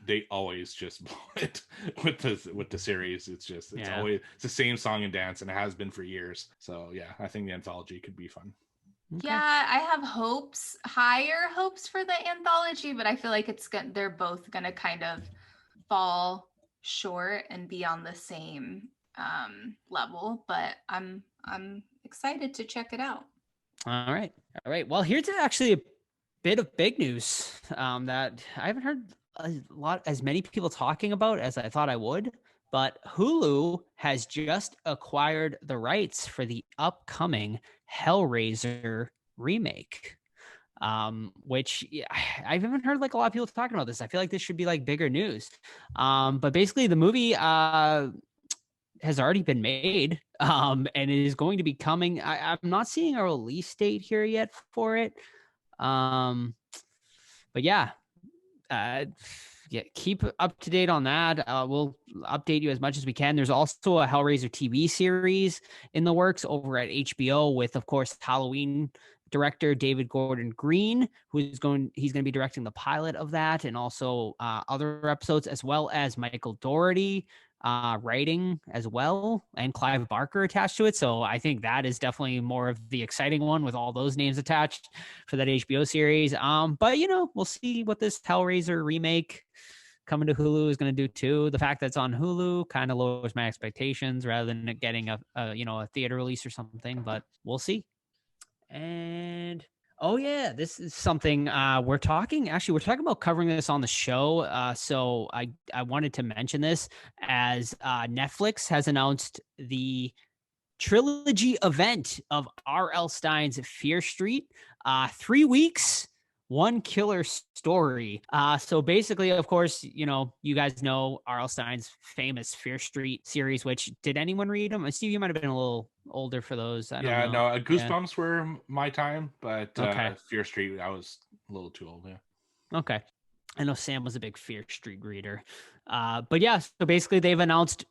they always just blow it with the series. It's always the same song and dance, and it has been for years. So yeah, I think the anthology could be fun. Okay. Yeah, I have higher hopes for the anthology, but I feel like they're both gonna kind of fall short and be on the same level. But I'm excited to check it out. All right. Well, here's actually a bit of big news that I haven't heard as many people talking about as I thought I would. But Hulu has just acquired the rights for the upcoming Hellraiser remake, which I haven't heard like a lot of people talking about this. I feel like this should be like bigger news. But basically, the movie has already been made, and it is going to be coming. I'm not seeing a release date here yet for it. But yeah. Keep up to date on that. We'll update you as much as we can. There's also a Hellraiser TV series in the works over at HBO with, of course, Halloween director David Gordon Green, he's going to be directing the pilot of that, and also other episodes, as well as Michael Dougherty writing as well, and Clive Barker attached to it. So I think that is definitely more of the exciting one with all those names attached for that HBO series. But we'll see what this Hellraiser remake coming to Hulu is going to do too. The fact that it's on Hulu kind of lowers my expectations rather than it getting a theater release or something, but we'll see. And oh yeah, this is something we're talking about covering this on the show. So I wanted to mention this as Netflix has announced the trilogy event of R.L. Stine's Fear Street. 3 weeks, one killer story. So basically, of course, you guys know R.L. Stine's famous Fear Street series, which did anyone read them? Steve, you might have been a little older for those. I don't know. Goosebumps were my time, but Okay. Fear Street, I was a little too old. Yeah. Okay. I know Sam was a big Fear Street reader. But yeah, so basically they've announced,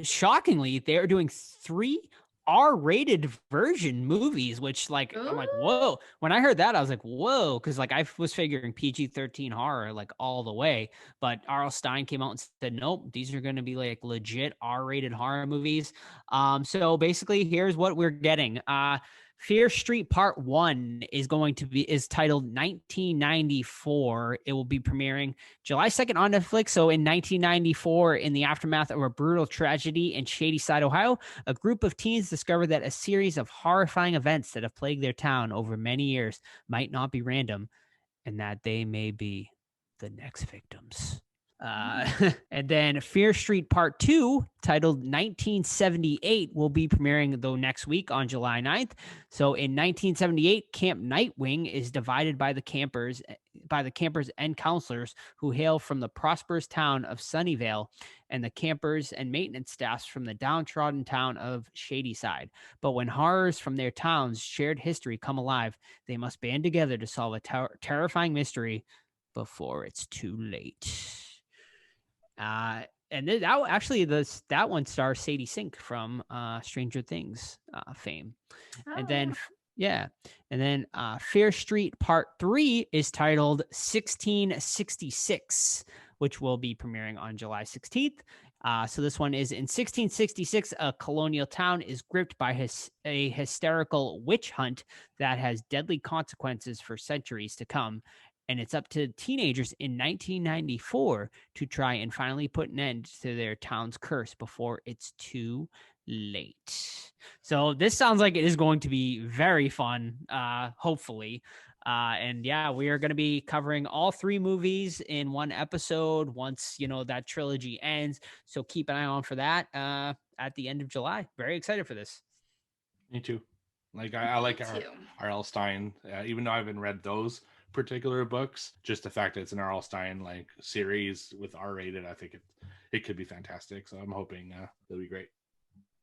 shockingly, they're doing 3 R-rated version movies, which I'm like, whoa. When I heard that, I was like, whoa, because I was figuring PG-13 horror all the way, but R.L. Stine came out and said, nope, these are going to be legit R-rated horror movies. So basically, here's what we're getting. Fear Street Part 1 is titled 1994. It will be premiering July 2nd on Netflix. So in 1994, in the aftermath of a brutal tragedy in Shadyside, Ohio, a group of teens discover that a series of horrifying events that have plagued their town over many years might not be random, and that they may be the next victims. And then Fear Street Part 2, titled 1978, will be premiering though next week on July 9th. So in 1978, Camp Nightwing is divided by the campers by the campers and counselors who hail from the prosperous town of Sunnyvale and the campers and maintenance staffs from the downtrodden town of Shadyside. But when horrors from their town's shared history come alive, they must band together to solve a terrifying mystery before it's too late. And that one stars Sadie Sink from Stranger Things fame. And then Fear Street Part 3 is titled 1666, which will be premiering on July 16th. So this one is in 1666, a colonial town is gripped by a hysterical witch hunt that has deadly consequences for centuries to come. And it's up to teenagers in 1994 to try and finally put an end to their town's curse before it's too late. So this sounds like it is going to be very fun, hopefully. And yeah, we are going to be covering all 3 movies in one episode once, that trilogy ends. So keep an eye on for that at the end of July. Very excited for this. Me too. Like I like R.L. Stein, even though I haven't read those particular books, just the fact that it's an R.L. Stein like series with R-rated, I think it could be fantastic. So I'm hoping it'll be great.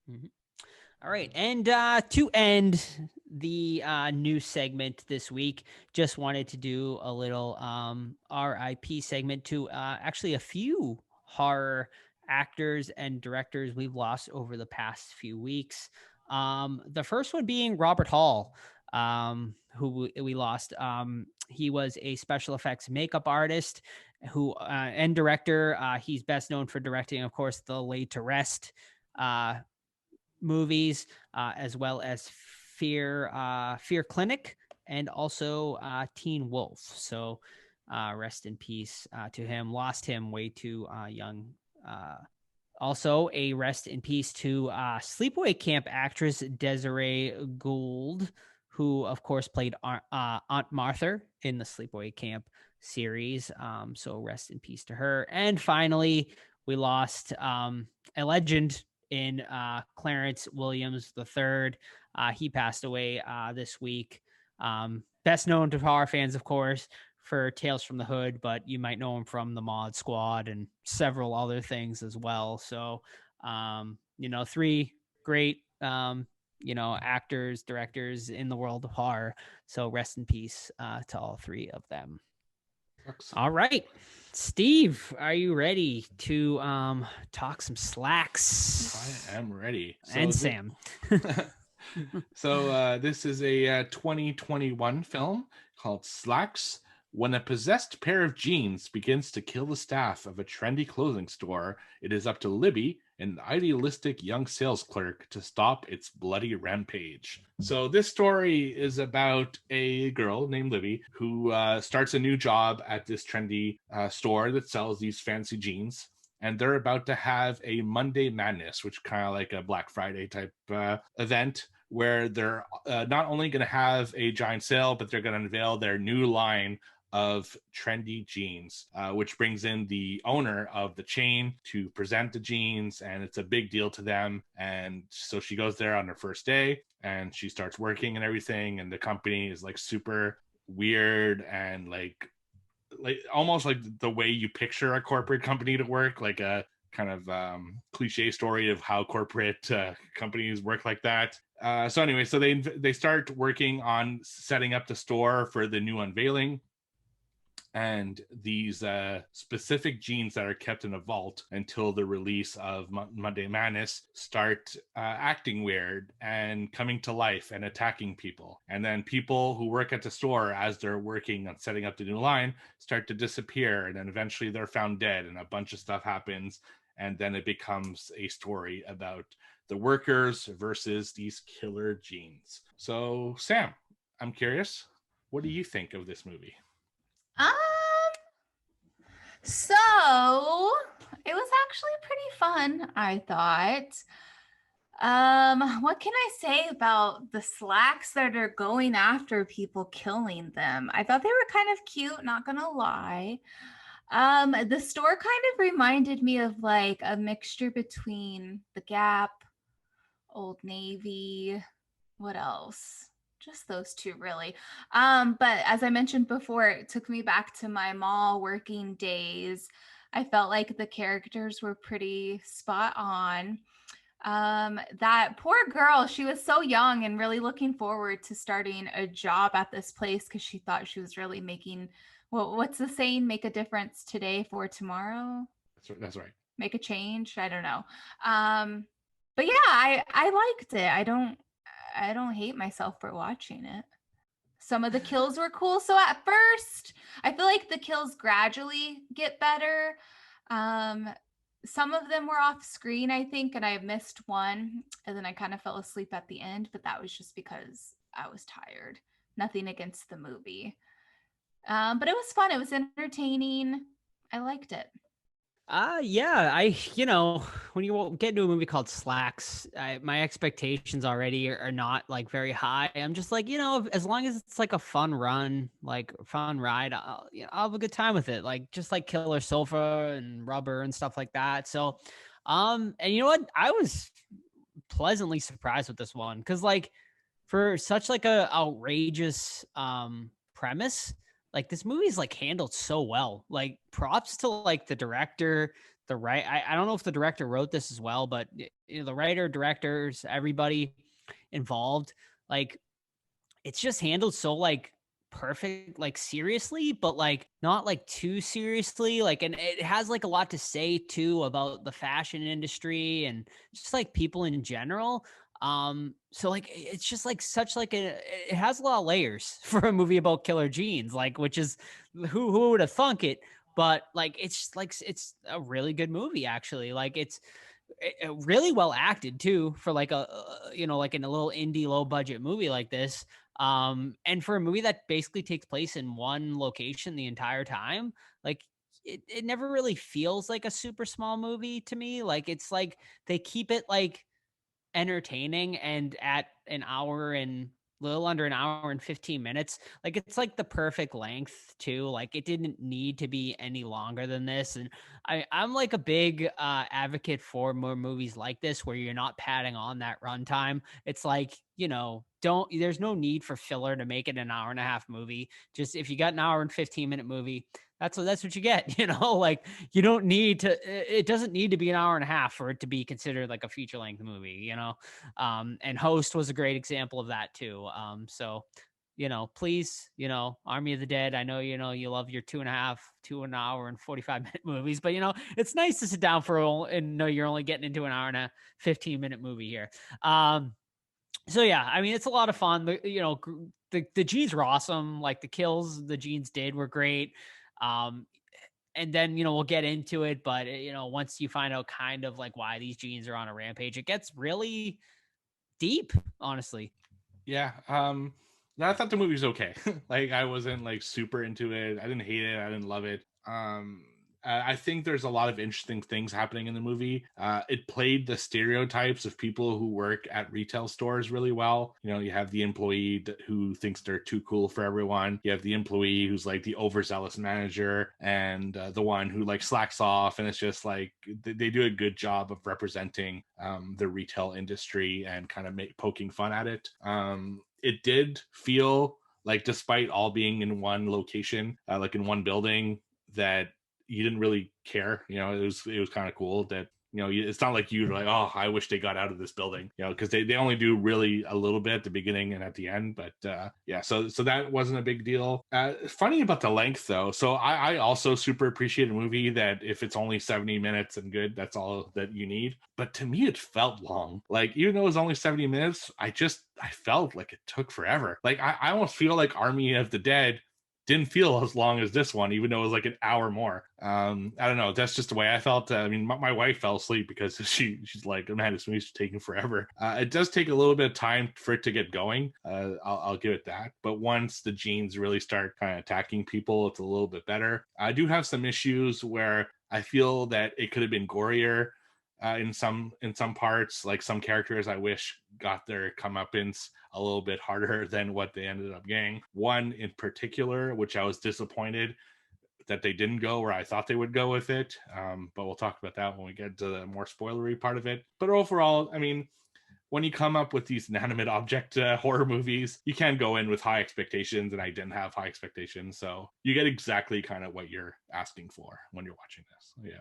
Mm-hmm. All right. And to end the new segment this week, just wanted to do a little RIP segment to actually a few horror actors and directors we've lost over the past few weeks. The first one being Robert Hall, who we lost. He was a special effects makeup artist and director. He's best known for directing, of course, the Laid to Rest movies, as well as Fear Clinic and also Teen Wolf. So rest in peace to him. Lost him way too young. Also, a rest in peace to Sleepaway Camp actress Desiree Gould, who, of course, played Aunt Martha in the Sleepaway Camp series. So rest in peace to her. And finally, we lost a legend in Clarence Williams III. He passed away this week. Best known to horror fans, of course, for Tales from the Hood, but you might know him from the Mod Squad and several other things as well. So, 3 great, actors, directors in the world of horror. So rest in peace to all 3 of them. All right, Steve, are you ready to talk some Slaxx? I am ready. And Sam. So this is a 2021 film called Slaxx. When a possessed pair of jeans begins to kill the staff of a trendy clothing store, it is up to Libby, an idealistic young sales clerk, to stop its bloody rampage. So this story is about a girl named Libby who starts a new job at this trendy store that sells these fancy jeans. And they're about to have a Monday Madness, which kind of like a Black Friday type event, where they're not only going to have a giant sale, but they're going to unveil their new line of trendy jeans, which brings in the owner of the chain to present the jeans, and it's a big deal to them. And so she goes there on her first day and she starts working and everything, and the company is like super weird and like almost like the way you picture a corporate company to work, like a kind of cliche story of how corporate companies work like that. So anyway, so they start working on setting up the store for the new unveiling. And these specific jeans that are kept in a vault until the release of Monday Madness start acting weird and coming to life and attacking people. And then people who work at the store, as they're working on setting up the new line, start to disappear. And then eventually they're found dead and a bunch of stuff happens. And then it becomes a story about the workers versus these killer jeans. So, Sam, I'm curious, what do you think of this movie? So it was actually pretty fun, I thought. What can I say about the Slaxx that are going after people, killing them? I thought they were kind of cute, not gonna lie. The store kind of reminded me of like a mixture between the Gap, Old Navy, what else? Just those two, really. But as I mentioned before, it took me back to my mall working days. I felt like the characters were pretty spot on. That poor girl, she was so young and really looking forward to starting a job at this place because she thought she was really making, well, what's the saying? Make a difference today for tomorrow. That's right. Make a change. I don't know. But yeah, I liked it. I don't hate myself for watching it. Some of the kills were cool. So at first, I feel like the kills gradually get better. Some of them were off screen, I think, and I missed one. And then I kind of fell asleep at the end, but that was just because I was tired. Nothing against the movie. But it was fun. It was entertaining. I liked it. Yeah, when you get into a movie called Slaxx, my expectations already are not like very high. I'm just like, as long as it's like a fun run, like fun ride, I'll have a good time with it. Like just like Killer Sofa and Rubber and stuff like that. So, and you know what? I was pleasantly surprised with this one because like for such like a outrageous premise, like this movie's like handled so well. Like props to like the director, the right. I don't know if the director wrote this as well, but the writer, directors, everybody involved, like it's just handled so like perfect, like seriously, but like not like too seriously. Like, and it has like a lot to say too about the fashion industry and just like people in general. So like it's just like such like it has a lot of layers for a movie about killer jeans, like which is who would have thunk it, but like it's just like it's a really good movie actually. Like it's really well acted too for like like in a little indie low budget movie like this. And for a movie that basically takes place in one location the entire time, like it never really feels like a super small movie to me. Like it's like they keep it like entertaining and at an hour and little under an hour and 15 minutes, like it's like the perfect length too. Like it didn't need to be any longer than this. And I'm like a big advocate for more movies like this where you're not padding on that runtime. It's like, there's no need for filler to make it an hour and a half movie. Just if you got an hour and 15-minute movie, that's what you get. Like you don't need to, it doesn't need to be an hour and a half for it to be considered like a feature length movie, and Host was a great example of that too. So, please, Army of the Dead. I know, you love your 2 hour and 45-minute movies, but it's nice to sit down and know you're only getting into an hour and a 15-minute movie here. So yeah, I mean, it's a lot of fun. The jeans were awesome. Like the kills the jeans did were great. And then, we'll get into it, but once you find out kind of like why these jeans are on a rampage, it gets really deep, honestly. Yeah. I thought the movie was okay. Like I wasn't like super into it. I didn't hate it. I didn't love it. I think there's a lot of interesting things happening in the movie. It played the stereotypes of people who work at retail stores really well. You have the employee who thinks they're too cool for everyone. You have the employee who's like the overzealous manager, and the one who like slacks off. And it's just like they do a good job of representing the retail industry and kind of poking fun at it. It did feel like, despite all being in one location, like in one building, that you didn't really care. It was kind of cool that it's not like you're like, oh, I wish they got out of this building, because they only do really a little bit at the beginning and at the end. But yeah, so that wasn't a big deal. Funny about the length though, so I also super appreciate a movie that if it's only 70 minutes and good, that's all that you need. But to me it felt long. Like even though it was only 70 minutes, I felt like it took forever. Like I almost feel like Army of the Dead didn't feel as long as this one, even though it was like an hour more. I don't know. That's just the way I felt. I mean, my wife fell asleep because she's like, man, this movie's taking forever. It does take a little bit of time for it to get going. I'll give it that. But once the genes really start kind of attacking people, it's a little bit better. I do have some issues where I feel that it could have been gorier. In some parts, like some characters I wish got their comeuppance a little bit harder than what they ended up getting. One in particular, which I was disappointed that they didn't go where I thought they would go with it. But we'll talk about that when we get to the more spoilery part of it. But overall, I mean, when you come up with these inanimate object horror movies, you can't go in with high expectations, and I didn't have high expectations. So you get exactly kind of what you're asking for when you're watching this. So, yeah.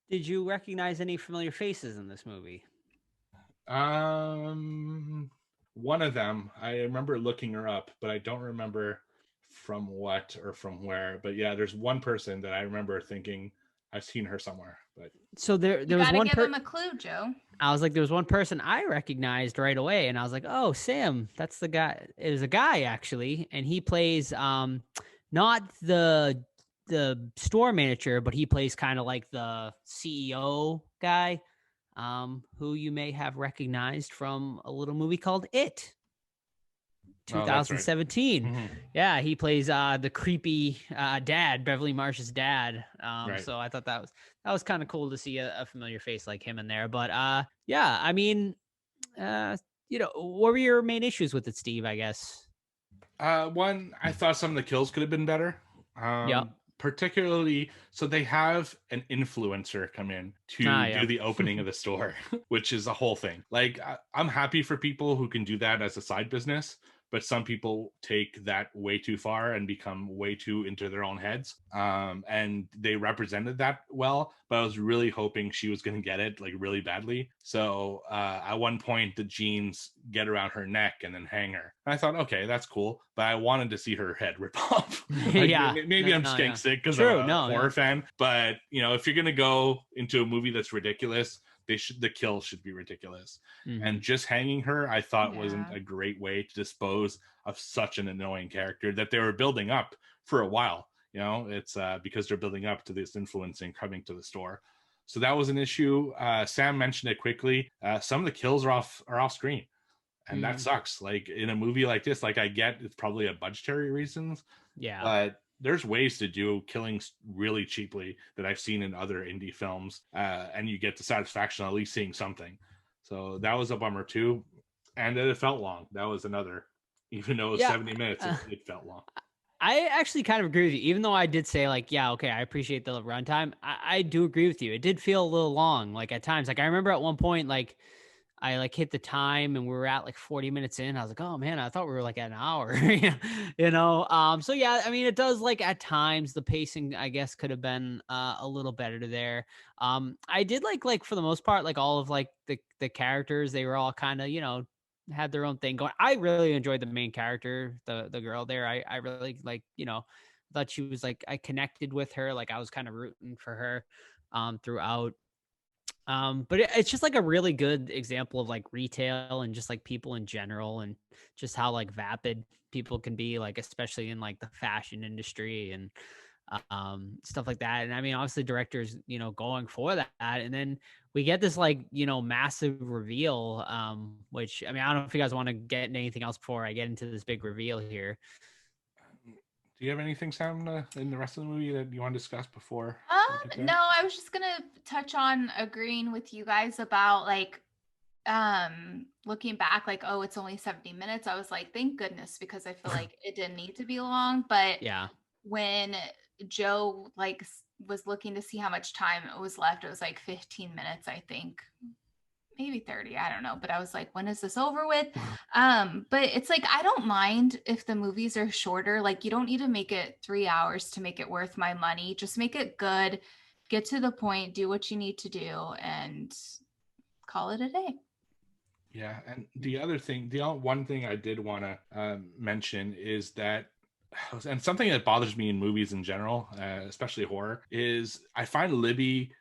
Did you recognize any familiar faces in this movie? One of them, I remember looking her up, but I don't remember from what or from where. But yeah, there's one person that I remember thinking I've seen her somewhere. But So there You was gotta one give him a clue, Joe. I was like, there was one person I recognized right away, and I was like, oh, Sam, that's the guy. It was a guy actually, and he plays not the store manager, but he plays kind of like the CEO guy, who you may have recognized from a little movie called It. Oh, that's right. 2017. Mhm. Yeah, he plays the creepy dad, Beverly Marsh's dad. Right. So I thought that was kind of cool to see a familiar face like him in there. But yeah, I mean, what were your main issues with it, Steve? I guess. One, I thought some of the kills could have been better. Yep. Particularly, so they have an influencer come in to Yeah. do the opening of the store, which is a whole thing. Like, I'm happy for people who can do that as a side business, but some people take that way too far and become way too into their own heads. And they represented that well, but I was really hoping she was going to get it like really badly. So at one point, the jeans get around her neck and then hang her. And I thought, okay, that's cool, but I wanted to see her head rip off. Like, Yeah. maybe I'm just getting sick because True, I'm a horror fan. But if you're gonna go into a movie that's ridiculous, the kill should be ridiculous. Mhm. And just hanging her, I thought wasn't a great way to dispose of such an annoying character that they were building up for a while. It's because they're building up to this influencing coming to the store. So that was an issue. Sam mentioned it quickly. Some of the kills are off screen, and that sucks. Like in a movie like this, like I get it's probably a budgetary reasons, Yeah. but there's ways to do killings really cheaply that I've seen in other indie films, and you get the satisfaction of at least seeing something. So that was a bummer too, and it felt long. That was another, even though it was 70 minutes, it felt long. I actually kind of agree with you, even though I did say like, yeah, okay, I appreciate the runtime. I do agree with you. It did feel a little long, like at times. Like I remember at one point, like I like hit the time and we were at like 40 minutes in. I was like, oh man, I thought we were like at an hour, So yeah, I mean, it does like at times the pacing, I guess, could have been a little better there. I did like for the most part, like all of like the characters, they were all kind of, had their own thing going. I really enjoyed the main character, the girl there. I really like, thought she was like, I connected with her. Like I was kind of rooting for her throughout. But it's just like a really good example of like retail and just like people in general and just how like vapid people can be, like especially in like the fashion industry and stuff like that. And I mean, obviously directors, going for that. And then we get this like, massive reveal, which I mean, I don't know if you guys want to get into anything else before I get into this big reveal here. Do you have anything, Sam, in the rest of the movie that you want to discuss before? No, I was just gonna touch on agreeing with you guys about like looking back, like, oh, it's only 70 minutes. I was like, thank goodness, because I feel like it didn't need to be long. But yeah, when Joe like was looking to see how much time it was left, it was like 15 minutes, I think. Maybe 30, I don't know, but I was like, when is this over with? But it's like, I don't mind if the movies are shorter. Like, you don't need to make it 3 hours to make it worth my money. Just make it good, get to the point, do what you need to do, and call it a day. Yeah, and the one thing I did want to mention is that, and something that bothers me in movies in general, especially horror, is I find Libby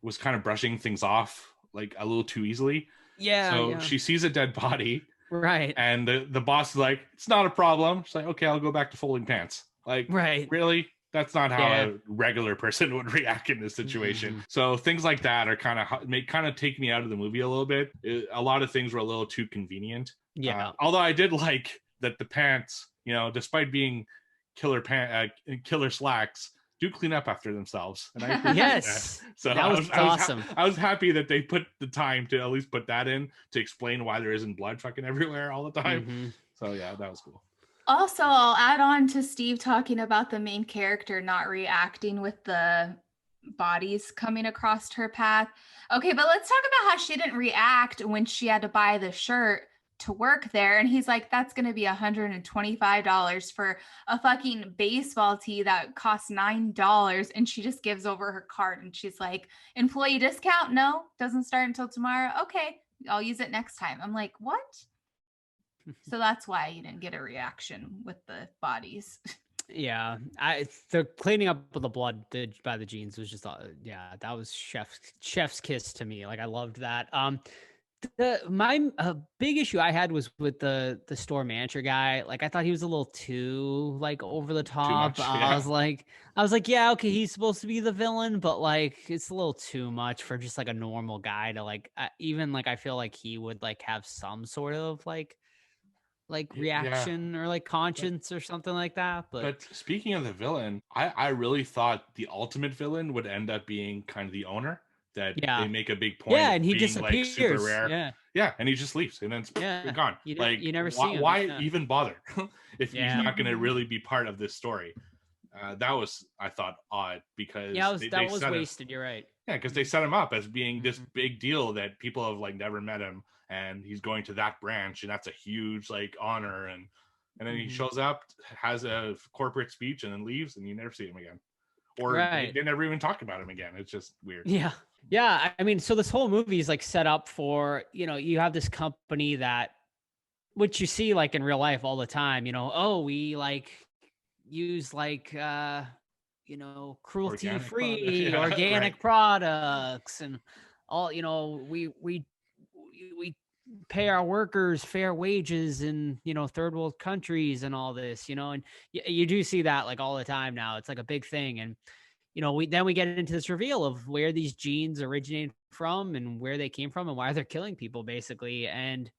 was kind of brushing things off like a little too easily. Yeah. So she sees a dead body. Right. And the boss is like, it's not a problem. She's like, okay, I'll go back to folding pants. Like, right. Really? That's not how a regular person would react in this situation. Mm-hmm. So things like that are kind of take me out of the movie a little bit. A lot of things were a little too convenient. Yeah. Although I did like that the pants, despite being killer Slaxx, do clean up after themselves. And I appreciate yes. that. So that was awesome. I was happy that they put the time to at least put that in to explain why there isn't blood fucking everywhere all the time. Mm-hmm. So yeah, that was cool. Also, I'll add on to Steve talking about the main character not reacting with the bodies coming across her path. Okay, but let's talk about how she didn't react when she had to buy the shirt to work there. And he's like, that's going to be $125 for a fucking baseball tee that costs $9. And she just gives over her card and she's like, employee discount? No, doesn't start until tomorrow. Okay, I'll use it next time. I'm like, what? So that's why you didn't get a reaction with the bodies. Yeah, the cleaning up of the blood by the jeans was just yeah, that was chef's kiss to me. Like I loved that. My big issue I had was with the store manager guy. Like I thought he was a little too like over the top. much, yeah. I was like, yeah, okay, he's supposed to be the villain, but like it's a little too much for just like a normal guy to like even like I feel like he would like have some sort of like reaction or like conscience or something like that. But speaking of the villain, I really thought the ultimate villain would end up being kind of the owner. That they make a big point. Yeah, of and he being disappears. Like super rare. Yeah, and he just leaves, and then it's gone. Like you never see him. Why even bother if he's not going to really be part of this story? That was, I thought, odd because that was wasted. You're right. Yeah, because they set him up as being this big deal that people have like never met him, and he's going to that branch, and that's a huge like honor, and then he shows up, has a corporate speech, and then leaves, and you never see him again, or they never even talk about him again. It's just weird. Yeah. I mean, so this whole movie is like set up for, you have this company that, which you see like in real life all the time, we like use like, cruelty free organic products and all, we pay our workers fair wages in, third world countries and all this, and you do see that like all the time now. It's like a big thing. And, we get into this reveal of where these genes originate from and where they came from and why they're killing people basically. And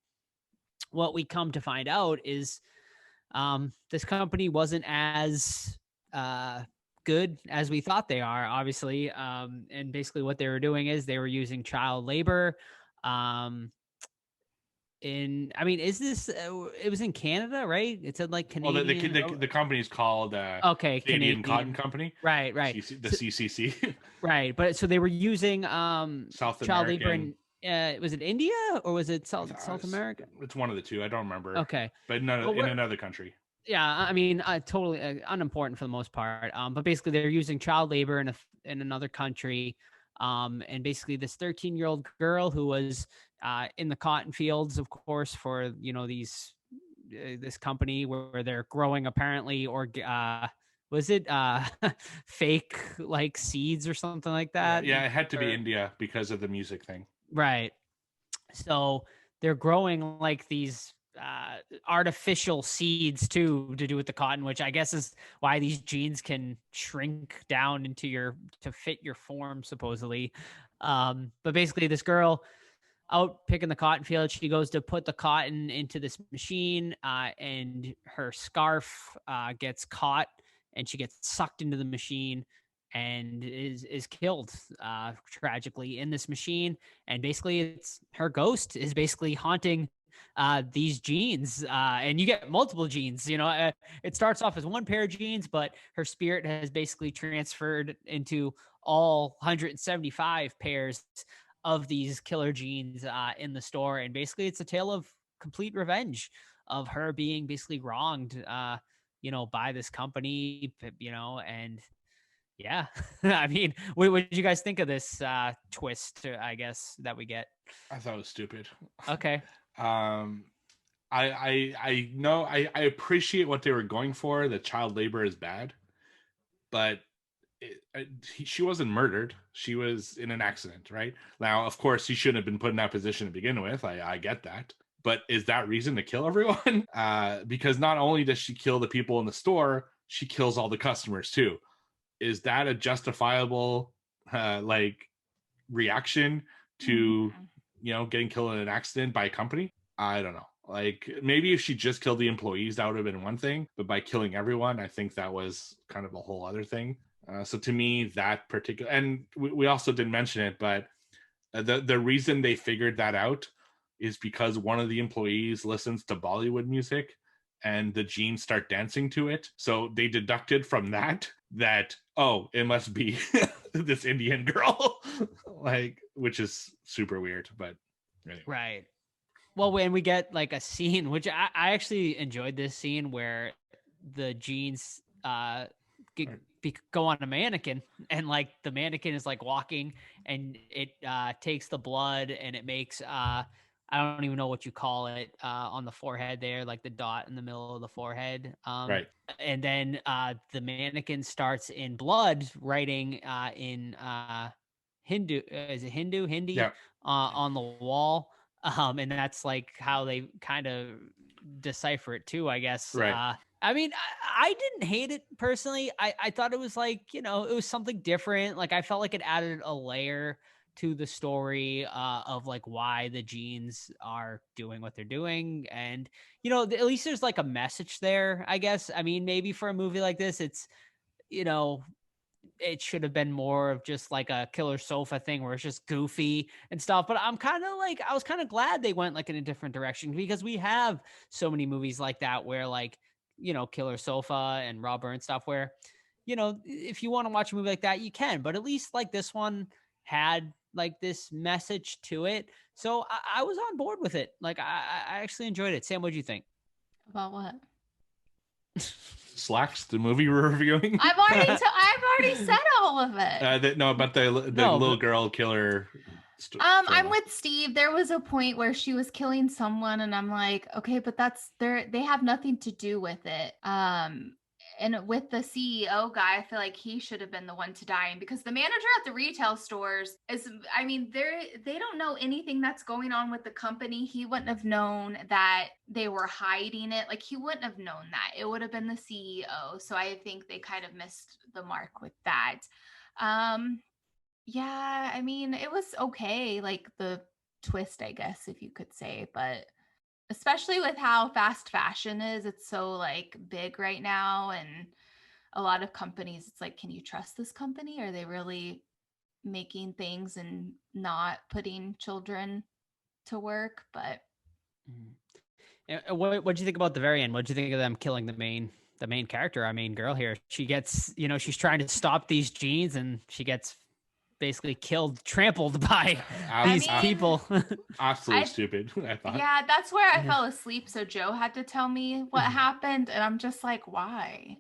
what we come to find out is this company wasn't as good as we thought they are, obviously. And basically what they were doing is they were using child labor. Is this it was in Canada, right? It said like Canadian. Well, the company's called Canadian Cotton Company, right? The CCC. Right, but so they were using South child American. labor in was it India or was it South America? It's one of the two. I don't remember. Okay, but in another country. Yeah, I mean, totally unimportant for the most part. But basically, they're using child labor in another country. And basically, this 13-year-old girl who was in the cotton fields, of course, for this company where they're growing apparently, or was it fake like seeds or something like that? Yeah, it had to be India because of the music thing. Right. So they're growing like these artificial seeds to do with the cotton, which I guess is why these genes can shrink down to fit your form supposedly. But basically this girl out picking the cotton field, she goes to put the cotton into this machine, and her scarf gets caught and she gets sucked into the machine and is killed tragically in this machine. And basically it's her ghost is basically haunting these genes, and you get multiple genes. It starts off as one pair of genes, but her spirit has basically transferred into all 175 pairs of these killer genes in the store. And basically it's a tale of complete revenge of her being basically wronged by this company, and yeah. I mean, what did you guys think of this twist, I guess, that we get? I thought it was stupid. Okay. I know I appreciate what they were going for. That child labor is bad, but she wasn't murdered. She was in an accident, right? Now, of course, she shouldn't have been put in that position to begin with. I get that. But is that reason to kill everyone? Because not only does she kill the people in the store, she kills all the customers too. Is that a justifiable reaction to getting killed in an accident by a company? I don't know. Like, maybe if she just killed the employees, that would have been one thing. But by killing everyone, I think that was kind of a whole other thing. So to me, that particular, and we also didn't mention it, but the reason they figured that out is because one of the employees listens to Bollywood music and the genes start dancing to it. So they deducted from that, it must be this Indian girl, like, which is super weird. But anyway. Right. Well, when we get like a scene, which I actually enjoyed this scene where the jeans go on a mannequin, and like the mannequin is like walking, and it takes the blood and it makes I don't even know what you call it on the forehead there, like the dot in the middle of the forehead. Right. And then the mannequin starts in blood writing in Hindu. Is it Hindu? Hindi? Yeah. On the wall. And that's like how they kind of decipher it too, I guess. Right. I mean, I didn't hate it personally. I thought it was like, it was something different. Like I felt like it added a layer to the story of like why the genes are doing what they're doing. And, at least there's like a message there, I guess. I mean, maybe for a movie like this, it's, it should have been more of just like a killer sofa thing where it's just goofy and stuff. But I'm kind of like, I was kind of glad they went like in a different direction, because we have so many movies like that where like, Killer Sofa and Rob Burns stuff where, if you want to watch a movie like that, you can, but at least like this one had like this message to it. So I was on board with it. Like I actually enjoyed it. Sam, what'd you think? About what? Slaxx, the movie we're reviewing. I've already said all of it. No, but the little girl killer. I'm with Steve. There was a point where she was killing someone, and I'm like, okay, but they have nothing to do with it. And with the CEO guy, I feel like he should have been the one to die. And because the manager at the retail stores they don't know anything that's going on with the company. He wouldn't have known that they were hiding it. Like he wouldn't have known that. It would have been the CEO. So I think they kind of missed the mark with that. Yeah, I mean, it was okay, like the twist, I guess, if you could say, but especially with how fast fashion is, it's so like big right now, and a lot of companies, it's like, can you trust this company? Are they really making things and not putting children to work? But What do you think about the very end? What do you think of them killing the main character, our main girl here? She gets, she's trying to stop these genes, and she gets basically trampled by these people. Absolutely stupid, I thought. Yeah, that's where I fell asleep. So Joe had to tell me what happened, and I'm just like, why?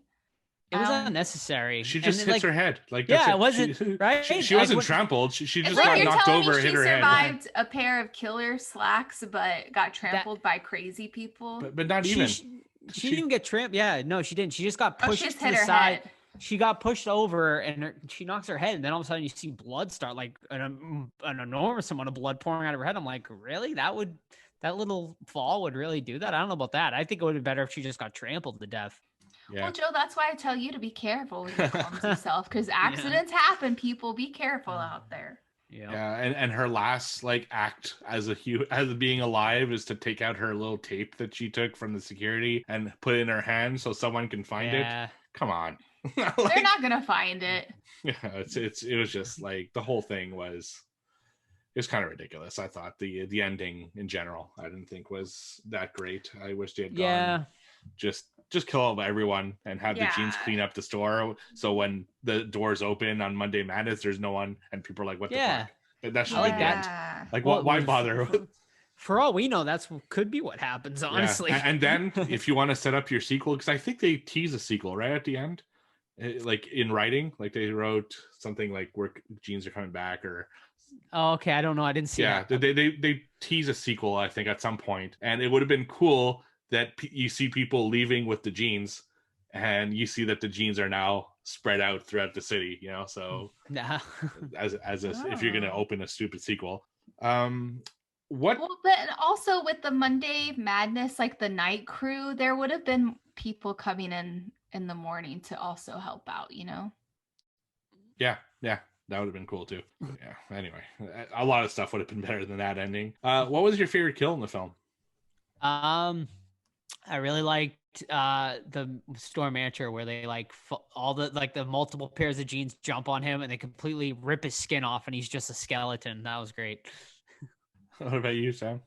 It was unnecessary. She just hits her head. Like, it wasn't right. She wasn't trampled. She just got knocked over, hit her head. She survived a pair of killer Slaxx, but got trampled by crazy people. But not even. She didn't even get trampled. Yeah, no, she didn't. She just got pushed to the side. Head. She got pushed over, and she knocks her head, and then all of a sudden you see blood start, like an enormous amount of blood pouring out of her head. I'm like, really? That little fall would really do that? I don't know about that. I think it would be better if she just got trampled to death. Yeah. Well, Joe, that's why I tell you to be careful when you clumsy yourself, because accidents happen. People, be careful out there. Yeah, and her last like act as being alive is to take out her little tape that she took from the security and put it in her hand so someone can find it. Come on. They're not gonna find it. Yeah, it was just like the whole thing was kind of ridiculous. I thought the ending in general I didn't think was that great. I wish they had gone just kill everyone and have the jeans clean up the store, so when the doors open on Monday Madness there's no one and people are like, what the fuck? That should be the end. Like, why bother? For all we know, could be what happens, honestly. And then if you want to set up your sequel, because I think they tease a sequel right at the end, like in writing, like they wrote something like where genes are coming back, or okay, I don't know, I didn't see that. They tease a sequel, I think, at some point, and it would have been cool that you see people leaving with the genes, and you see that the genes are now spread out throughout the city, so if you're gonna open a stupid sequel. But also with the Monday Madness, like the night crew, there would have been people coming in the morning to also help out, Yeah, that would have been cool too. But yeah, anyway, a lot of stuff would have been better than that ending. What was your favorite kill in the film? I really liked the store manager where they like all the multiple pairs of jeans jump on him and they completely rip his skin off and he's just a skeleton. That was great. What about you, Sam?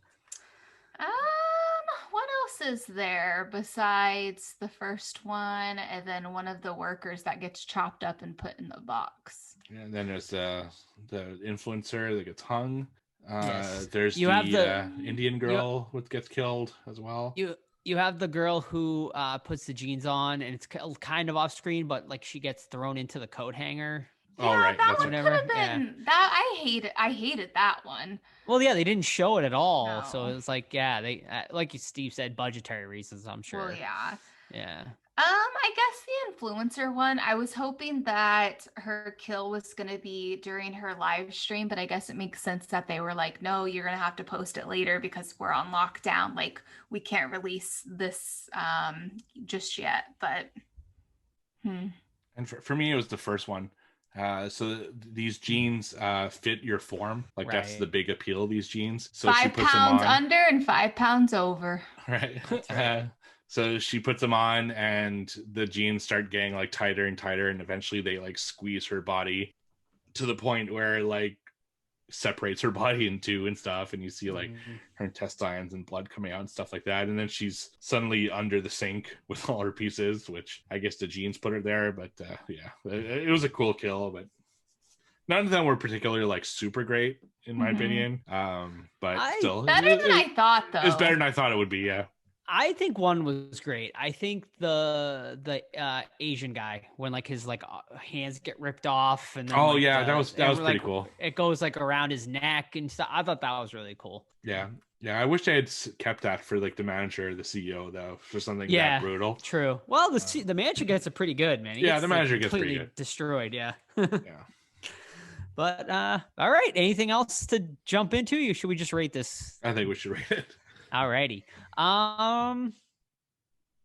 What else is there besides the first one and then one of the workers that gets chopped up and put in the box? And then there's the influencer that gets hung. Yes. There's You have the- Indian girl that gets killed as well. You have the girl who puts the jeans on, and it's kind of off screen, but like she gets thrown into the coat hanger. Oh, Yeah, right. that That's one right. could have Yeah. been that. I hated that one. Well, yeah, they didn't show it at all, so No. it was like, yeah, they like Steve said, budgetary reasons, I'm sure. Well, yeah. Yeah. I guess the influencer one, I was hoping that her kill was going to be during her live stream, but I guess it makes sense that they were like, no, you're going to have to post it later because we're on lockdown. Like, we can't release this just yet. But, And for me, it was the first one. So these jeans fit your form. Like, that's Right. the big appeal of these jeans. So she 5 puts pounds them on. under and 5 pounds over. Right. That's right. So she puts them on, and the jeans start getting like tighter and tighter, and eventually they like squeeze her body to the point where it, like, separates her body in two and stuff, and you see like her intestines and blood coming out and stuff like that. And then she's suddenly under the sink with all her pieces, which I guess the jeans put her there. But yeah, it was a cool kill, but none of them were particularly like super great in my opinion. But still, Better than I thought, though. it's better than I thought it would be. Yeah. I think one was great. I think the Asian guy, when like his like hands get ripped off, and then, Oh like, yeah, that was and, pretty like, cool. It goes like around his neck and stuff. I thought that was really cool. Yeah. I wish they had kept that for like the manager or the CEO though, for something that brutal. True. Well, the manager gets it pretty good, man. He Yeah, gets, the manager like, gets pretty completely good. destroyed. Yeah. Yeah. But all right. Anything else to jump into? You should we just rate this? I think we should rate it. All righty.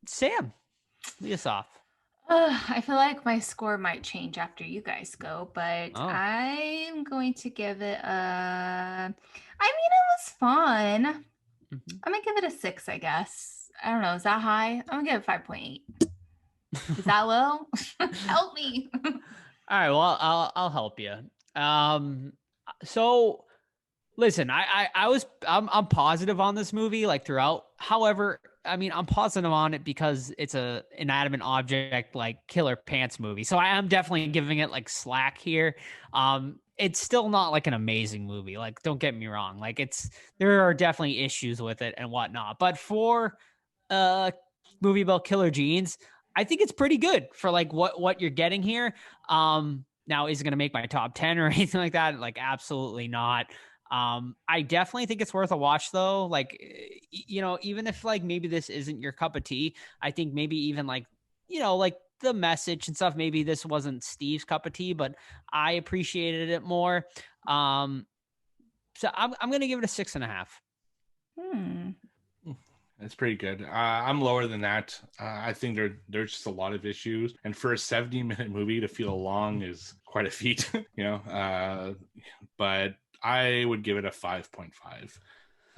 Sam, lead us off. I feel like my score might change after you guys go, but Oh. I'm going to give it a. I mean, it was fun. Mhm. I'm gonna give it a 6, I guess. I don't know. Is that high? I'm gonna give it 5.8. Is that low? Help me. All right. Well, I'll help you. So listen, I'm positive on this movie like throughout. However, I mean, I'm positive on it because it's a inanimate object like killer pants movie. So I am definitely giving it like slack here. It's still not like an amazing movie. Like, don't get me wrong. Like, there are definitely issues with it and whatnot. But for a movie about killer jeans, I think it's pretty good for like what you're getting here. Now, is it going to make my top 10 or anything like that? Like, absolutely not. I definitely think it's worth a watch though. Like, even if like maybe this isn't your cup of tea, I think maybe even like, like the message and stuff, maybe this wasn't Steve's cup of tea, but I appreciated it more. So I'm going to give it a 6.5. It's pretty good. I'm lower than that. I think there's just a lot of issues, and for a 70-minute movie to feel long is quite a feat, but I would give it a 5.5.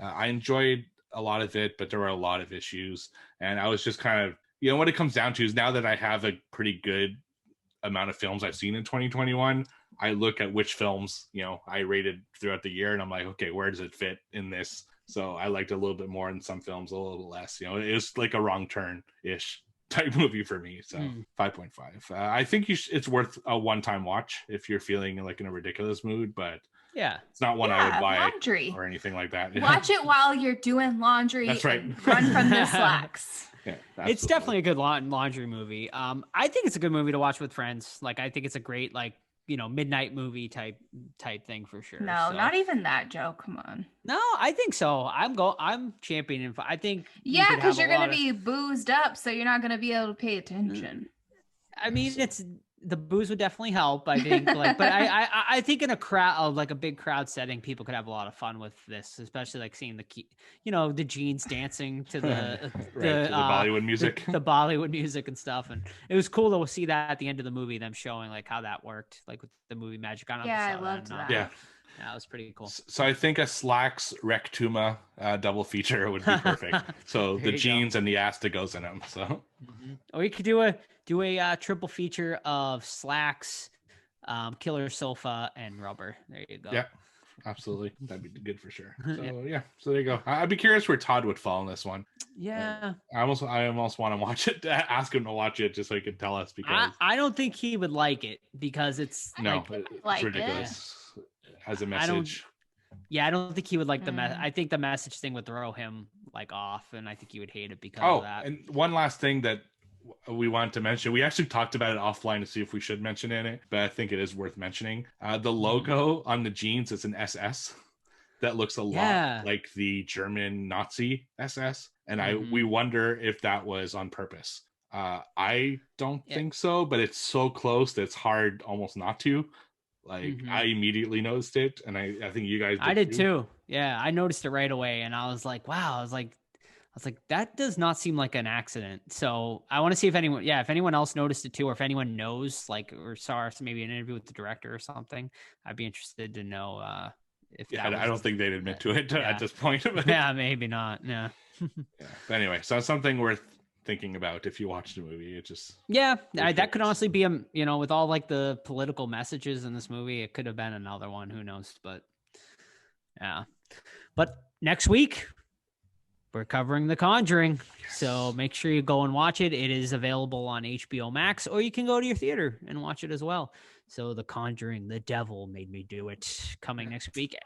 I enjoyed a lot of it, but there were a lot of issues, and I was just kind of, what it comes down to is now that I have a pretty good amount of films I've seen in 2021, I look at which films, I rated throughout the year, and I'm like, okay, where does it fit in this? So I liked it a little bit more in some films, a little bit less. It was like a wrong turn-ish type movie for me. So 5.5. I think it's worth a one-time watch if you're feeling like in a ridiculous mood, but yeah, it's not one I would buy laundry or anything like that. Watch it while you're doing laundry. That's right. And run from the Slaxx. Yeah, it's definitely a good laundry movie. I think it's a good movie to watch with friends. Like, I think it's a great like midnight movie type thing for sure. No, so. Not even that, Joe. Come on. No, I think so. I'm championing. I think. Yeah, because you're gonna be boozed up, so you're not gonna be able to pay attention. I mean, the booze would definitely help. I think, but I think in a crowd, like a big crowd setting, people could have a lot of fun with this, especially like seeing the jeans dancing to the the Bollywood music, the Bollywood music and stuff. And it was cool to see that at the end of the movie, them showing like how that worked, like with the movie magic. I loved that. Yeah. Yeah, it was pretty cool. So I think a Slaxx Rectuma double feature would be perfect. So the jeans and the Asta goes in them. So, or you could do a triple feature of Slaxx, Killer Sofa, and Rubber. There you go. Yeah, absolutely. That'd be good for sure. So yeah, so there you go. I'd be curious where Todd would fall in this one. Yeah. I almost want to watch it, ask him to watch it just so he can tell us, because I don't think he would like it because it's no, like, it's like ridiculous as a I don't- message. yeah, I don't think he would like the message. I think the message thing would throw him like off, and I think he would hate it because of that. And one last thing that we wanted to mention, we actually talked about it offline to see if we should mention it, but I think it is worth mentioning. The logo on the jeans is an SS that looks a lot like the German Nazi SS, and we wonder if that was on purpose. I don't think so, but it's so close that it's hard almost not to. Like I immediately noticed it, and I think you guys did too. Yeah, I noticed it right away, and I was like, wow. I was like, that does not seem like an accident. So I want to see if anyone else noticed it too, or if anyone knows, like, or saw maybe an interview with the director or something. I'd be interested to know if. Yeah, I don't think they'd admit to it at this point. But yeah, maybe not. Yeah. Yeah. But anyway, so it's something worth thinking about if you watch the movie. It just that could honestly be with all like the political messages in this movie, it could have been another one. Who knows? But yeah. But next week, we're covering The Conjuring, so make sure you go and watch it. It is available on HBO Max, or you can go to your theater and watch it as well. So The Conjuring, The Devil Made Me Do It, coming next week.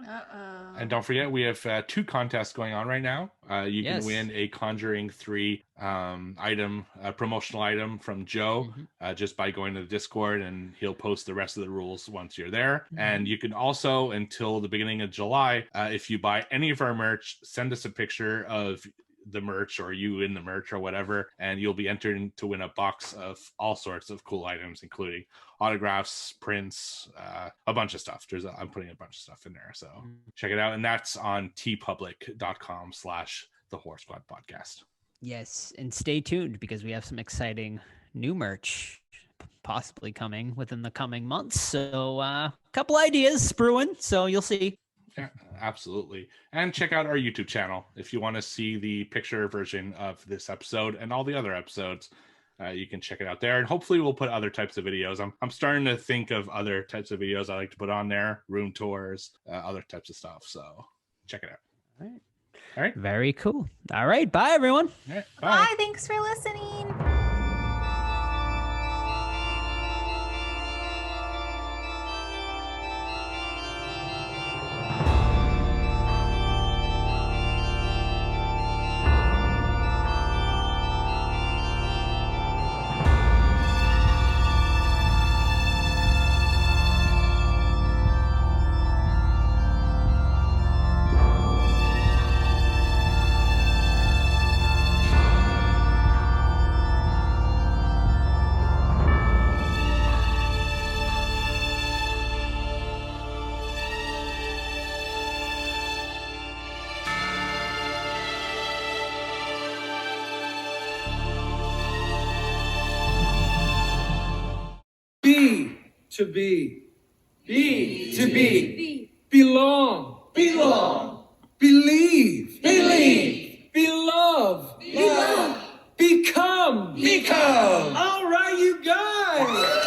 And don't forget, we have 2 contests going on right now. You can win a Conjuring 3 item, a promotional item from Joe, just by going to the Discord, and he'll post the rest of the rules once you're there. And you can also, until the beginning of July, if you buy any of our merch, send us a picture of the merch or you in the merch or whatever, and you'll be entered to win a box of all sorts of cool items, including autographs, prints, a bunch of stuff. I'm putting a bunch of stuff in there, so check it out. And that's on tpublic.com/the Horror Squad podcast. Yes, and stay tuned because we have some exciting new merch possibly coming within the coming months. So a couple ideas brewing, so you'll see. Yeah, absolutely. And check out our YouTube channel if you want to see the picture version of this episode and all the other episodes. You can check it out there, and hopefully we'll put other types of videos. I'm starting to think of other types of videos I like to put on there, room tours, other types of stuff. So check it out. All right. Very cool. All right. Bye, everyone. All right, Bye. Thanks for listening. To be. Be. To be. Belong. Belong. Believe. Believe. Be loved. Be loved. Become. Become. All right, you guys.